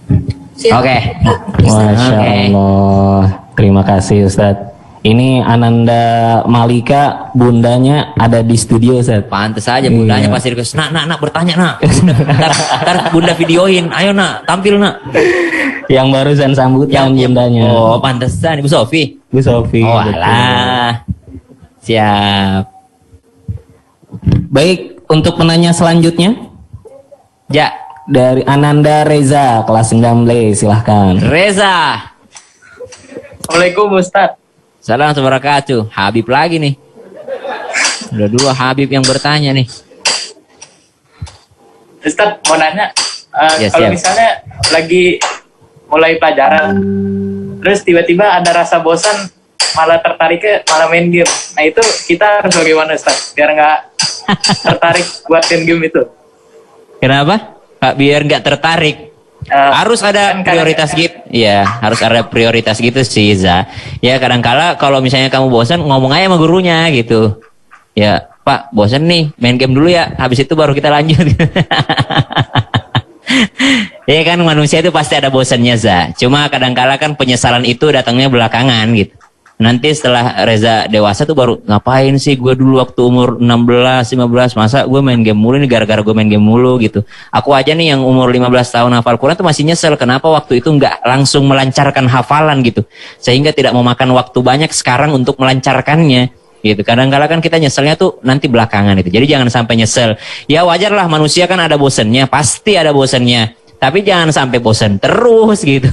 Oke. Masya Allah. Terima kasih Ustadz. Ini Ananda Malika, bundanya ada di studio Ustadz. Pantes aja bundanya pasti request. Nak bertanya nak. Ntar bunda videoin. Ayo nak, tampil nak. Yang barusan sambutan bundanya. Oh pantesan Ibu Sofi. Bu Sofi. Oh alah. Siap. Baik, untuk penanya selanjutnya. Ja. Dari Ananda Reza, kelas 19, silahkan. Reza. Assalamualaikum Ustaz. Salam wabarakatuh. Habib lagi nih. Udah dua Habib yang bertanya nih. Ustaz mau nanya, Ya, kalau siap. misalnya lagi mulai pelajaran, terus tiba-tiba ada rasa bosan, malah tertariknya malah main game. Nah itu kita harus bagaimana Ustaz? Biar nggak tertarik buat main game itu. Kenapa? Pak, biar nggak tertarik. Harus ada prioritas gitu. Iya, harus ada prioritas gitu sih, Za. Ya kadang-kala kalau misalnya kamu bosan, ngomong aja sama gurunya gitu. Ya, Pak, bosan nih, main game dulu ya. Habis itu baru kita lanjut. Ya kan manusia itu pasti ada bosannya, Za. Cuma kadang-kala kan penyesalan itu datangnya belakangan gitu. Nanti setelah Reza dewasa tuh baru ngapain sih gue dulu waktu umur 16, 15 masa gue main game mulu nih gara-gara gue main game mulu gitu. Aku aja nih yang umur 15 tahun hafal Quran tuh masih nyesel kenapa waktu itu nggak langsung melancarkan hafalan gitu. Sehingga tidak memakan waktu banyak sekarang untuk melancarkannya gitu. Kadang-kala kan kita nyeselnya tuh nanti belakangan itu. Jadi jangan sampai nyesel. Ya wajar lah manusia kan ada bosennya, pasti ada bosennya. Tapi jangan sampai bosen terus gitu.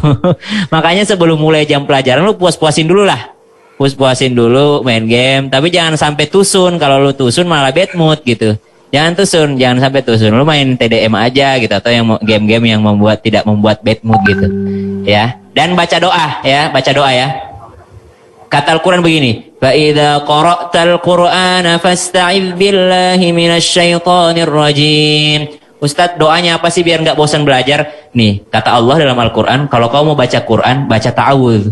Makanya sebelum mulai jam pelajaran lu puas-puasin dulu lah. Puas-puasin dulu main game, tapi jangan sampai tusun. Kalau lu tusun malah bad mood gitu. Jangan tusun, jangan sampai tusun. Lu main TDM aja gitu, atau yang game-game yang tidak membuat bad mood gitu. Ya. Dan baca doa ya, baca doa ya. Kata Al-Quran begini, fa idza qara'tal Qur'ana fasta'idz billahi minasyaitonir rajim. Ustadz doanya apa sih biar nggak bosan belajar? Nih, kata Allah dalam Al-Quran, kalau kau mau baca Quran, baca ta'awudz.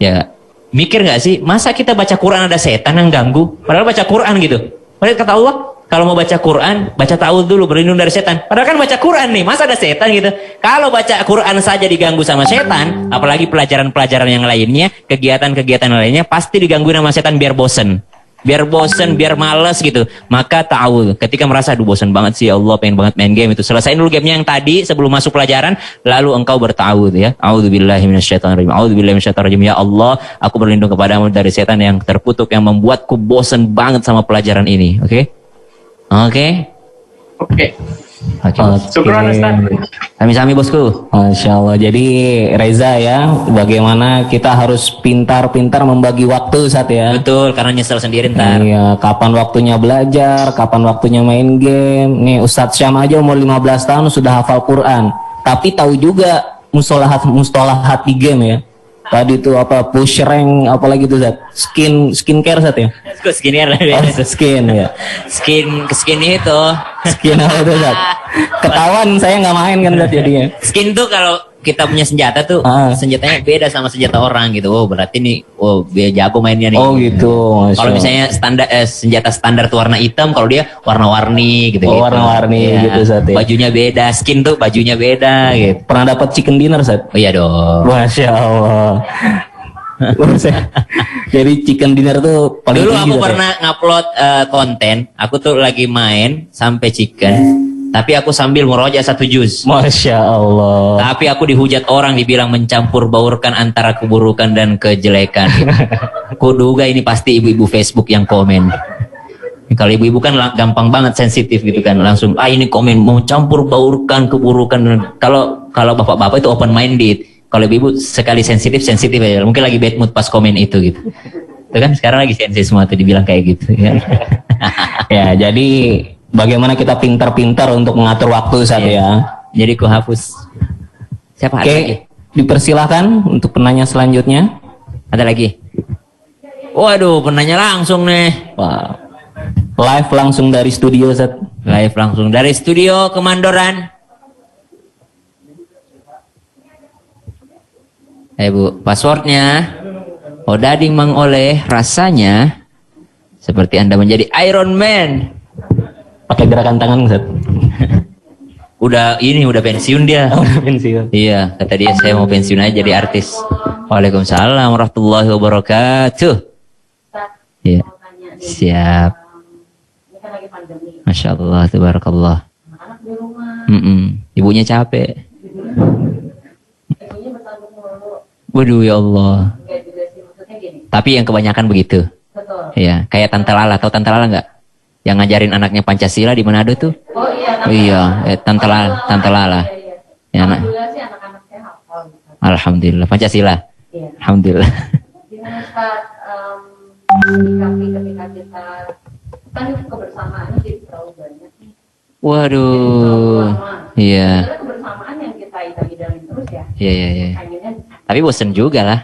Ya. Mikir nggak sih, masa kita baca Quran ada setan yang ganggu? Padahal baca Quran gitu. Padahal kata Allah, kalau mau baca Quran, baca ta'awudz dulu, berlindung dari setan. Padahal kan baca Quran nih, masa ada setan gitu? Kalau baca Quran saja diganggu sama setan, apalagi pelajaran-pelajaran yang lainnya, kegiatan-kegiatan lainnya, pasti digangguin sama setan biar bosen. Biar bosen, biar males gitu. Maka ta'awudz. Ketika merasa, aduh bosen banget sih ya Allah, pengen banget main game itu. Selesain dulu gamenya yang tadi sebelum masuk pelajaran, lalu engkau berta'awudz ya. A'udzubillahi minasyaitonirrajim. A'udzubillahi minasyaitonirrajim. Ya Allah, aku berlindung kepadamu dari setan yang terkutuk yang membuatku bosen banget sama pelajaran ini. Oke? Oke? Oke. Oke. Syukran Ustaz. Sami-sami bosku. Masya Allah. Jadi Reza ya, bagaimana kita harus pintar-pintar membagi waktu saat ya. Betul, karena nyesel sendiri ntar. Iya, kapan waktunya belajar, kapan waktunya main game. Nih Ustadz Syam aja umur 15 tahun sudah hafal Quran. Tapi tahu juga mustalahat di game ya. Tadi tuh apa push rank apalagi tuh Zat. Skincare Zat ya. Skincare lah. Skin ya. Skin itu. Skin apa itu Zat? Ketahuan saya nggak main kan Zat jadinya. Skin tuh kalau kita punya senjata tuh, senjatanya beda sama senjata orang gitu. Oh berarti nih, dia jago mainnya nih. Oh gitu. Kalau misalnya senjata standar tuh warna hitam, kalau dia warna-warni gitu. Oh, warna-warni gitu Sat ya. Bajunya beda, skin tuh bajunya beda gitu. Pernah dapat chicken dinner Sat? Oh iya dong. Masya Allah. Jadi chicken dinner tuh paling Dulu tinggi, aku Sat, ya? pernah ngupload konten, aku tuh lagi main sampai chicken. Tapi aku sambil meroja 1 juz. Masya Allah. Tapi aku dihujat orang, dibilang mencampur baurkan antara keburukan dan kejelekan. Kuduga ini pasti ibu-ibu Facebook yang komen. Kalau ibu-ibu kan gampang banget sensitif gitu kan, langsung ini komen mau campur baurkan keburukan. Kalau bapak-bapak itu open minded. Kalau ibu-ibu sekali sensitif aja. Mungkin lagi bad mood pas komen itu gitu. Itu kan sekarang lagi sensitif semua tuh dibilang kayak gitu ya. Ya, jadi bagaimana kita pintar-pintar untuk mengatur waktu Sat ya. Jadi ku hapus. Siapa ada lagi? Dipersilahkan untuk penanya selanjutnya. Ada lagi? Waduh, penanya langsung nih. Wow. Live langsung dari studio Sat. Live langsung dari studio Kemandoran. Bu, passwordnya Odading Mang Oleh, rasanya seperti Anda menjadi Iron Man. Pakai gerakan tangan Sat. udah pensiun dia. Udah pensiun. Iya, kata dia saya mau pensiun aja jadi artis. Waalaikumsalam warahmatullahi wabarakatuh. Iya. Siap. Masya Allah, tabarakallah. Ibunya capek. Waduh ya Allah. Tapi yang kebanyakan begitu. Iya, kayak Tante Lala. Tahu Tante Lala nggak? Yang ngajarin anaknya Pancasila di Manado tuh? Oh iya. Iya, Tante Lala. Ya, Alhamdulillah sih anak-anak saya hafal. Alhamdulillah, Pancasila. Iya. Alhamdulillah. Gimana Ustaz, menyikapi ketika kita kan kebersamaannya jadi terlalu banyak nih. Waduh. Iya. Sebenarnya kebersamaan yang kita idam-idamin terus ya. Iya. Akhirnya, Tapi bosen juga lah.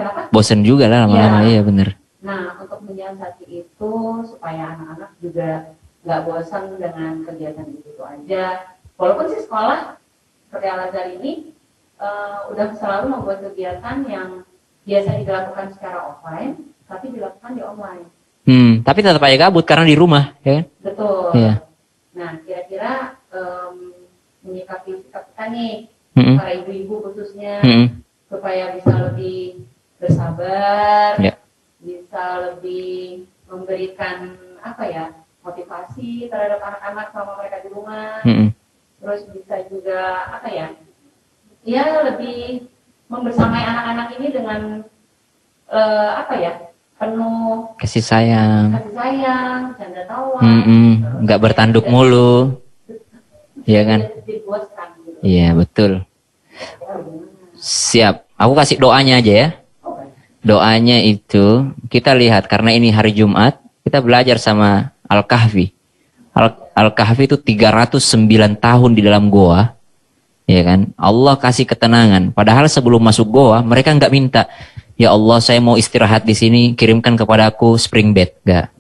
kenapa? Bosen juga lah lama-lama, iya bener. Nah, untuk menyiasati itu supaya anak-anak juga nggak bosan dengan kegiatan itu aja. Walaupun sih sekolah seperti Al-Azhar ini udah selalu membuat kegiatan yang biasa dilakukan secara offline, tapi dilakukan di online. Tapi tetap aja gabut karena di rumah, ya kan? Betul. Iya. Nah, kira-kira menyikapi sikap kita nih, para ibu-ibu khususnya, supaya bisa lebih bersabar, bisa lebih memberikan motivasi terhadap anak-anak sama mereka di rumah, terus bisa juga lebih membersamai anak-anak ini dengan penuh kasih sayang, canda tawa, nggak bertanduk mulu, iya kan? Iya betul. Siap. Aku kasih doanya aja ya. Doanya itu kita lihat karena ini hari Jumat, kita belajar sama Al-Kahfi. Al-Kahfi itu 309 tahun di dalam goa. Ya kan? Allah kasih ketenangan. Padahal sebelum masuk goa, mereka nggak minta, ya Allah saya mau istirahat di sini, kirimkan kepada aku spring bed. Nggak.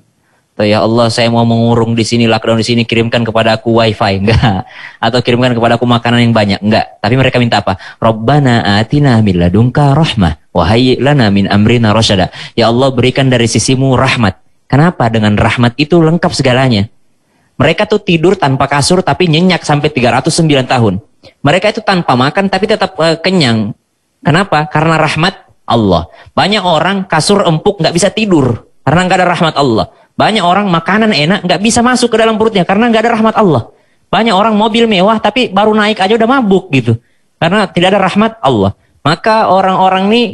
Atau ya Allah saya mau mengurung di sini, lockdown di sini, kirimkan kepada aku wifi. Enggak. Atau kirimkan kepada aku makanan yang banyak. Enggak. Tapi mereka minta apa? Rabbana atina min ladunka rahmah wa hayyi lana min amrina rasyada. Ya Allah berikan dari sisimu rahmat. Kenapa? Dengan rahmat itu lengkap segalanya. Mereka tuh tidur tanpa kasur tapi nyenyak sampai 309 tahun. Mereka itu tanpa makan tapi tetap kenyang. Kenapa? Karena rahmat Allah. Banyak orang kasur empuk nggak bisa tidur karena nggak ada rahmat Allah. Banyak orang makanan enak nggak bisa masuk ke dalam perutnya karena nggak ada rahmat Allah. Banyak orang mobil mewah tapi baru naik aja udah mabuk gitu karena tidak ada rahmat Allah. Maka orang-orang nih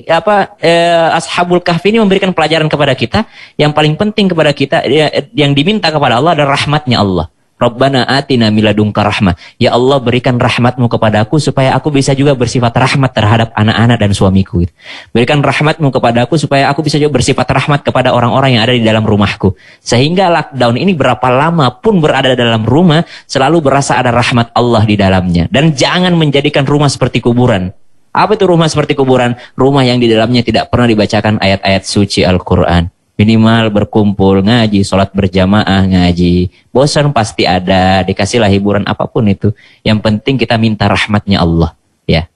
Ashabul Kahfi ini memberikan pelajaran kepada kita. Yang paling penting kepada kita yang diminta kepada Allah adalah rahmatnya Allah. Rabbana atina min ladunka rahmah. Ya Allah berikan rahmatmu kepadaku supaya aku bisa juga bersifat rahmat terhadap anak-anak dan suamiku. Berikan rahmatmu kepadaku supaya aku bisa juga bersifat rahmat kepada orang-orang yang ada di dalam rumahku. Sehingga lockdown ini berapa lama pun berada dalam rumah selalu berasa ada rahmat Allah di dalamnya. Dan jangan menjadikan rumah seperti kuburan. Apa itu rumah seperti kuburan? Rumah yang di dalamnya tidak pernah dibacakan ayat-ayat suci Al-Quran. Minimal berkumpul, ngaji, sholat berjamaah, ngaji. Bosan pasti ada, dikasihlah hiburan apapun itu. Yang penting kita minta rahmatnya Allah. Ya,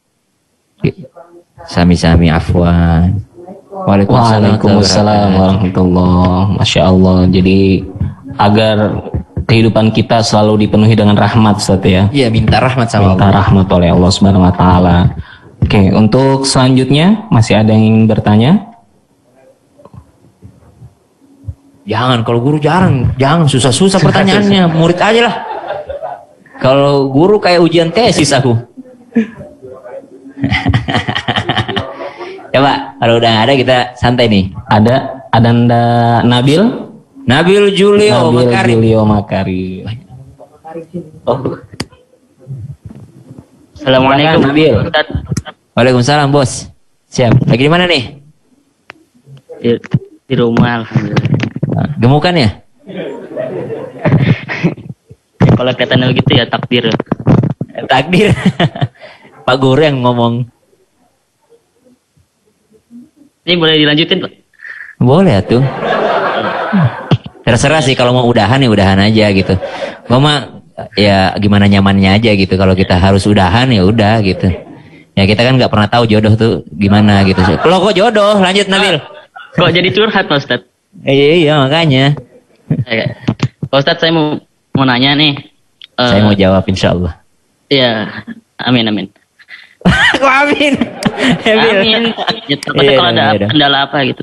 Sami-sami afwan. Waalaikumsalam warahmatullahi. Masya Allah. Jadi agar kehidupan kita selalu dipenuhi dengan rahmat, Ustaz ya. Iya, minta rahmat sama Minta Allah. rahmat oleh Allah Subhanahu wa taala. Oke, untuk selanjutnya masih ada yang ingin bertanya? Jangan, kalau guru jangan susah-susah pertanyaannya, murid aja lah. Kalau guru kayak ujian tesis aku. Coba, kalau udah ada kita santai nih. Ada Nabil Julio Makarim. Julio Makarim. Oh. Assalamualaikum. Nabil. Ustaz. Waalaikumsalam, Bos. Siap. Lagi di mana nih? Di rumah, alhamdulillah. Gemukan ya? Kalau kelihatan gitu ya takdir. Takdir. Pak Guru yang ngomong. Ini boleh dilanjutin, Pak? Boleh tuh. Terserah sih, kalau mau udahan ya udahan aja gitu. Gua mah ya gimana nyamannya aja gitu. Kalau kita harus udahan ya udah gitu. Ya kita kan nggak pernah tahu jodoh tuh gimana gitu. Kalau kok jodoh, lanjut Nabil. Kok jadi curhat, Pak Ustadz? Iya makanya. Pak Ustadz, saya mau nanya nih. Saya mau jawab insya Allah. Iya, amin. Kok amin? Amin. Ya, takutnya kalau ada kendala apa gitu.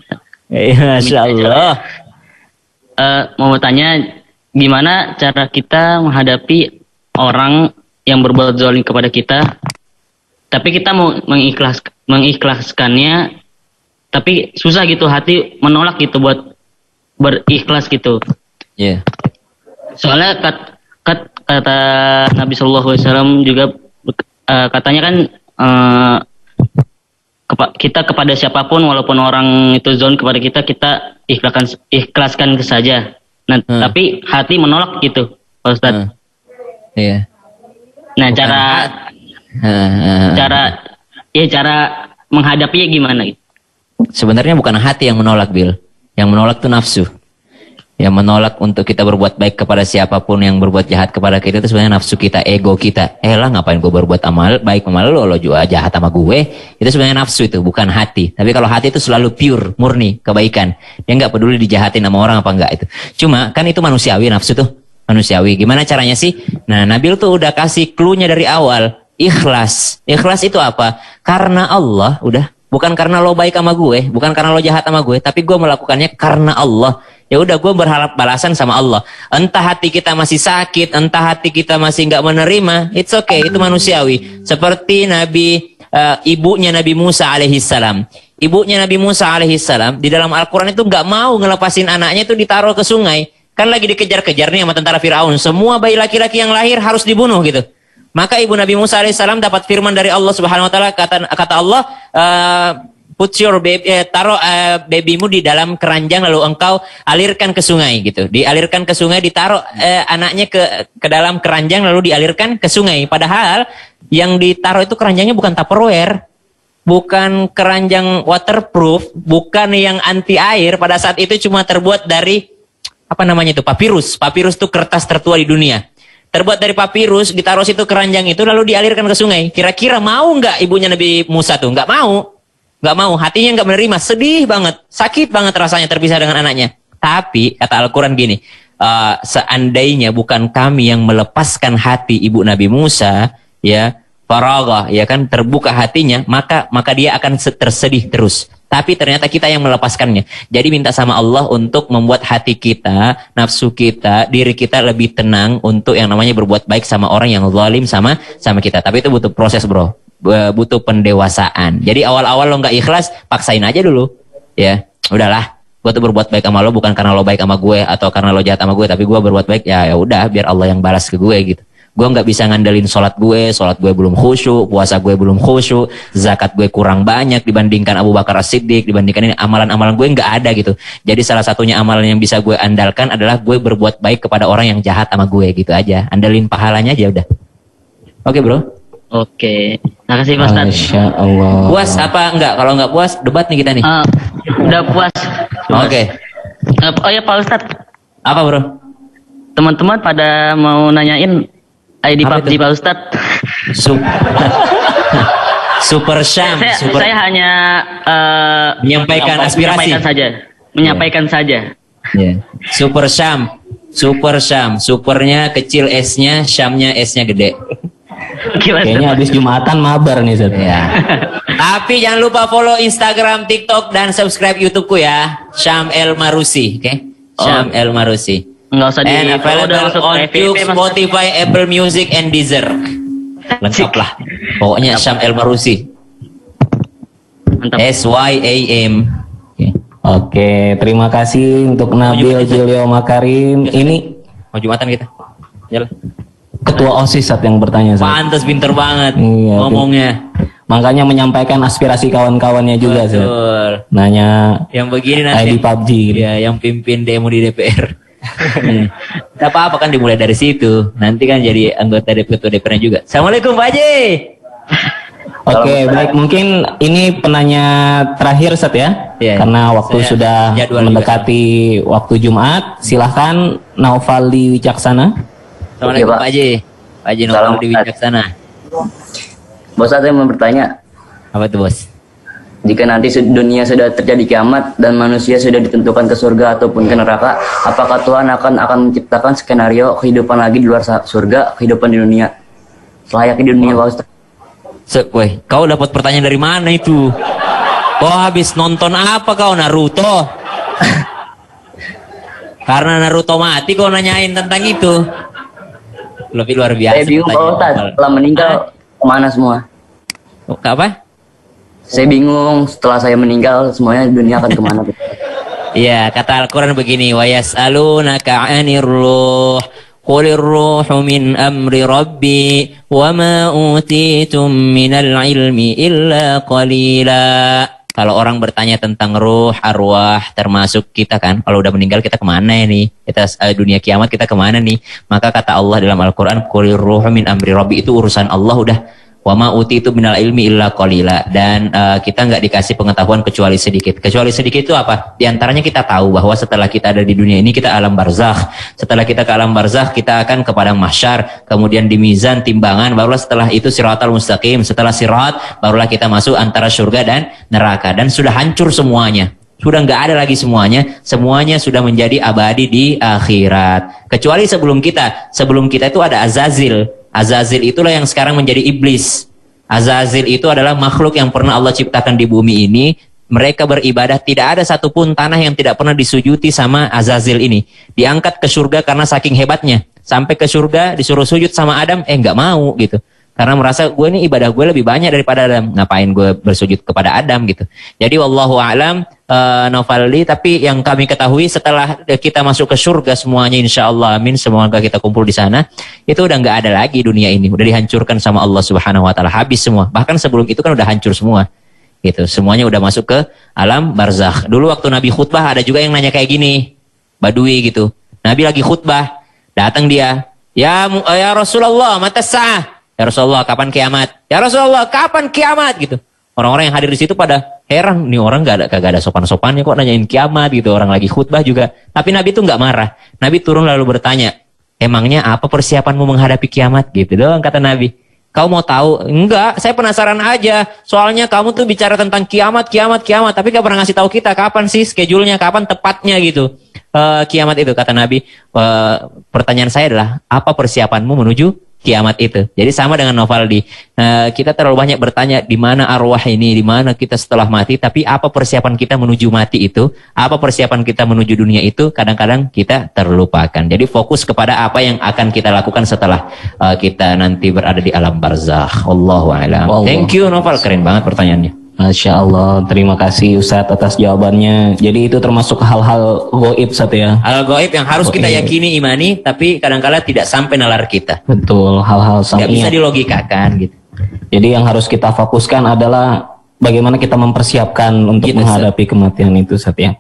Iya, Masya Allah. Mau tanya, gimana cara kita menghadapi orang yang berbuat zalim kepada kita, tapi kita mau mengikhlaskannya, tapi susah gitu, hati menolak gitu buat berikhlas gitu. Iya. Soalnya kata Nabi Shallallahu Alaihi Wasallam juga katanya kan kita kepada siapapun walaupun orang itu zalim kepada kita ikhlaskan saja. Nah, tapi hati menolak gitu, Pak Ustadz. Iya. Nah, cara menghadapinya gimana gitu? Sebenarnya bukan hati yang menolak, Bil. Yang menolak itu nafsu. Yang menolak untuk kita berbuat baik kepada siapapun yang berbuat jahat kepada kita itu sebenarnya nafsu kita, ego kita. Lah ngapain gue berbuat baik sama lo juga jahat sama gue. Itu sebenarnya nafsu itu, bukan hati. Tapi kalau hati itu selalu pure, murni, kebaikan. Dia nggak peduli dijahatin sama orang apa enggak itu. Cuma kan itu manusiawi, nafsu tuh manusiawi. Gimana caranya sih? Nah, Nabil tuh udah kasih clue-nya dari awal. Ikhlas. Ikhlas itu apa? Karena Allah, udah. Bukan karena lo baik sama gue, bukan karena lo jahat sama gue, tapi gue melakukannya karena Allah. Ya udah, gue berharap balasan sama Allah. Entah hati kita masih sakit, entah hati kita masih nggak menerima, it's okay, itu manusiawi. Seperti ibunya Nabi Musa alaihissalam. Ibunya Nabi Musa alaihissalam di dalam Al-Quran itu nggak mau ngelepasin anaknya itu ditaruh ke sungai. Kan lagi dikejar-kejar nih sama tentara Firaun. Semua bayi laki-laki yang lahir harus dibunuh gitu. Maka ibu Nabi Musa alaihissalam dapat firman dari Allah Subhanahu Wa Taala, kata Allah, put your baby, taruh babymu di dalam keranjang lalu engkau alirkan ke sungai gitu. Dialirkan ke sungai, ditaruh anaknya ke dalam keranjang lalu dialirkan ke sungai. Padahal yang ditaruh itu keranjangnya bukan Tupperware, bukan keranjang waterproof, bukan yang anti air. Pada saat itu cuma terbuat dari apa namanya itu, papirus. Papirus itu kertas tertua di dunia. Terbuat dari papirus, ditaruh situ keranjang itu lalu dialirkan ke sungai. Kira-kira mau nggak ibunya Nabi Musa tuh? Nggak mau. Nggak mau, hatinya nggak menerima, sedih banget, sakit banget rasanya terpisah dengan anaknya. Tapi kata Al-Quran gini, seandainya bukan kami yang melepaskan hati ibu Nabi Musa, ya faragah, ya kan, terbuka hatinya, maka dia akan tersedih terus. Tapi ternyata kita yang melepaskannya. Jadi minta sama Allah untuk membuat hati kita, nafsu kita, diri kita lebih tenang untuk yang namanya berbuat baik sama orang yang zalim sama kita. Tapi itu butuh proses, bro. Butuh pendewasaan. Jadi awal-awal lo nggak ikhlas, paksain aja dulu. Ya, udahlah. Gue tuh berbuat baik sama lo bukan karena lo baik sama gue atau karena lo jahat sama gue, tapi gue berbuat baik ya udah biar Allah yang balas ke gue gitu. Gue nggak bisa ngandelin sholat gue belum khusyuk, puasa gue belum khusyuk, zakat gue kurang banyak dibandingkan Abu Bakar As-Siddiq, dibandingkan ini amalan-amalan gue nggak ada gitu. Jadi salah satunya amalan yang bisa gue andalkan adalah gue berbuat baik kepada orang yang jahat sama gue gitu aja. Andelin pahalanya aja udah. Oke bro. Oke, makasih Pak Ustadz. Masya Allah. Puas apa enggak? Kalau enggak puas, debat nih kita nih. Udah puas. Oke. Oh ya Pak Ustadz. Apa bro? Teman-teman pada mau nanyain ID apa PUBG itu? Pak Ustadz. Super Syam. Saya hanya Menyampaikan aspirasi. Menyampaikan saja. Ya. Super Syam. Supernya kecil S-nya, Syamnya S-nya gede. Gimana? Kayaknya habis Jumatan mabar nih Ustaz. Ya. Tapi jangan lupa follow Instagram, TikTok, dan subscribe YouTube-ku ya. Syam El Marusi, oke? Syam El Marusi. Nggak usah And available on FYP, YouTube, Spotify, Apple Music, and Deezer. Lengkap lah. Pokoknya Syam El Marusi. Mantap. SYAM. Oke, terima kasih untuk Nabil Julio Makarim. Ini Mau Jumatan kita. Jalan. Ketua OSIS Ustaz yang bertanya Ustaz. Pantes pinter banget Iya, ngomongnya. Makanya menyampaikan aspirasi kawan-kawannya juga Ustaz. Betul. Nanya Yang begini nanti. ID PUBG gitu. Ya, yang pimpin demo di DPR. Tidak apa-apa kan dimulai dari situ. Nanti kan jadi anggota ketua DPR juga. Assalamualaikum Pak Haji. Oke, baik, mungkin ini penanya terakhir Ustaz ya. Iya, Karena waktu saya sudah jadwal mendekati waktu Jumat. Silahkan Naufali Wicaksana. Assalamualaikum Pak. Pak Haji. Pak Haji Nurul di Wicaksana. Bos, saya mau bertanya, Apa tuh bos? jika nanti dunia sudah terjadi kiamat dan manusia sudah ditentukan ke surga ataupun ke neraka, apakah Tuhan akan menciptakan skenario kehidupan lagi di luar surga, kehidupan di dunia, selayaknya di dunia, Pak Ustaz? Weh, kau dapat pertanyaan dari mana itu? Kau habis nonton apa kau, Naruto? Karena Naruto mati kau nanyain tentang itu. Lebih luar biasa. Saya bingung, Pak Ustaz, setelah meninggal kemana semua? Apa? Saya bingung, setelah saya meninggal semuanya dunia akan kemana? Iya, kata Al-Quran begini, wa yas'alunaka 'anir ruh qulir ruhu min amri rabbi wa ma utitum minal ilmi illa qalila. Kalau orang bertanya tentang ruh, arwah, termasuk kita kan, kalau udah meninggal kita kemana ini? Kita dunia kiamat kita kemana nih? Maka kata Allah dalam Al-Quran, qulir ruhu min amri rabbi, itu urusan Allah udah. Wa ma utitu minal ilmi illa qalila, dan kita nggak dikasih pengetahuan kecuali sedikit. Kecuali sedikit itu apa? Di antaranya kita tahu bahwa setelah kita ada di dunia ini kita alam barzakh. Setelah kita ke alam barzakh kita akan ke padang mahsyar, kemudian di mizan timbangan, barulah setelah itu siratal mustaqim. Setelah sirat barulah kita masuk antara surga dan neraka, dan sudah hancur semuanya. Sudah nggak ada lagi semuanya sudah menjadi abadi di akhirat. Kecuali sebelum kita itu ada Azazil. Azazil itulah yang sekarang menjadi iblis. Azazil itu adalah makhluk yang pernah Allah ciptakan di bumi ini. Mereka beribadah, tidak ada satupun tanah yang tidak pernah disujuti sama Azazil ini. Diangkat ke surga karena saking hebatnya. Sampai ke surga disuruh sujud sama Adam, nggak mau gitu. Karena merasa gue ini ibadah gue lebih banyak daripada Adam. Ngapain gue bersujud kepada Adam gitu. Jadi wallahu a'lam, Naufali, tapi yang kami ketahui setelah kita masuk ke surga semuanya insya Allah, amin, semoga kita kumpul di sana, itu udah nggak ada lagi dunia ini. Udah dihancurkan sama Allah Subhanahu Wa Taala, habis semua. Bahkan sebelum itu kan udah hancur semua. Gitu. Semuanya udah masuk ke alam barzakh. Dulu waktu Nabi khutbah ada juga yang nanya kayak gini. Badui gitu. Nabi lagi khutbah, datang dia, ya Rasulullah, mata sah. Ya Rasulullah, kapan kiamat? Ya Rasulullah, kapan kiamat? Gitu. Orang-orang yang hadir di situ pada heran, nih orang kagak ada sopan-sopannya kok nanyain kiamat gitu. Orang lagi khutbah juga. Tapi Nabi itu nggak marah. Nabi turun lalu bertanya, emangnya apa persiapanmu menghadapi kiamat? Gitu doang kata Nabi. Kau mau tahu? Enggak, saya penasaran aja. Soalnya kamu tuh bicara tentang kiamat, tapi gak pernah ngasih tahu kita kapan sih schedule-nya, kapan tepatnya gitu. Kiamat itu kata Nabi. Pertanyaan saya adalah, apa persiapanmu menuju kiamat itu? Jadi sama dengan Novaldi, kita terlalu banyak bertanya di mana arwah ini, di mana kita setelah mati, tapi apa persiapan kita menuju mati itu, apa persiapan kita menuju dunia itu, kadang-kadang kita terlupakan. Jadi fokus kepada apa yang akan kita lakukan setelah kita nanti berada di alam barzakh. Allahu a'lam. Thank you Noval, keren banget pertanyaannya. Masya Allah, terima kasih Ustadz atas jawabannya. Jadi itu termasuk hal-hal goib Ustadz ya? Hal goib yang harus kita yakini, imani, tapi kadang-kala tidak sampai nalar kita. Betul, hal-hal Nggak bisa dilogikakan gitu. Jadi yang harus kita fokuskan adalah bagaimana kita mempersiapkan untuk Gitu, menghadapi kematian itu Ustadz ya.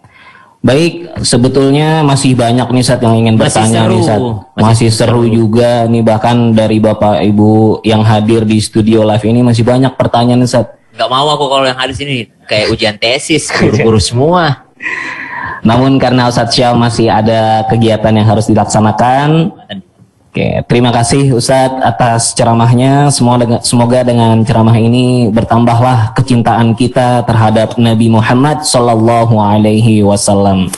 Baik, sebetulnya masih banyak nih Ustadz yang ingin bertanya nih Ustadz. Masih seru juga nih, bahkan dari Bapak Ibu yang hadir di studio live ini masih banyak pertanyaan Ustadz. Gak mau aku kalau yang hadir sini kayak ujian tesis, guru-guru semua. Namun karena Ustadz Syam masih ada kegiatan yang harus dilaksanakan, Oke, terima kasih Ustadz atas ceramahnya. Semoga dengan ceramah ini bertambahlah kecintaan kita terhadap Nabi Muhammad Sallallahu Alaihi Wasallam.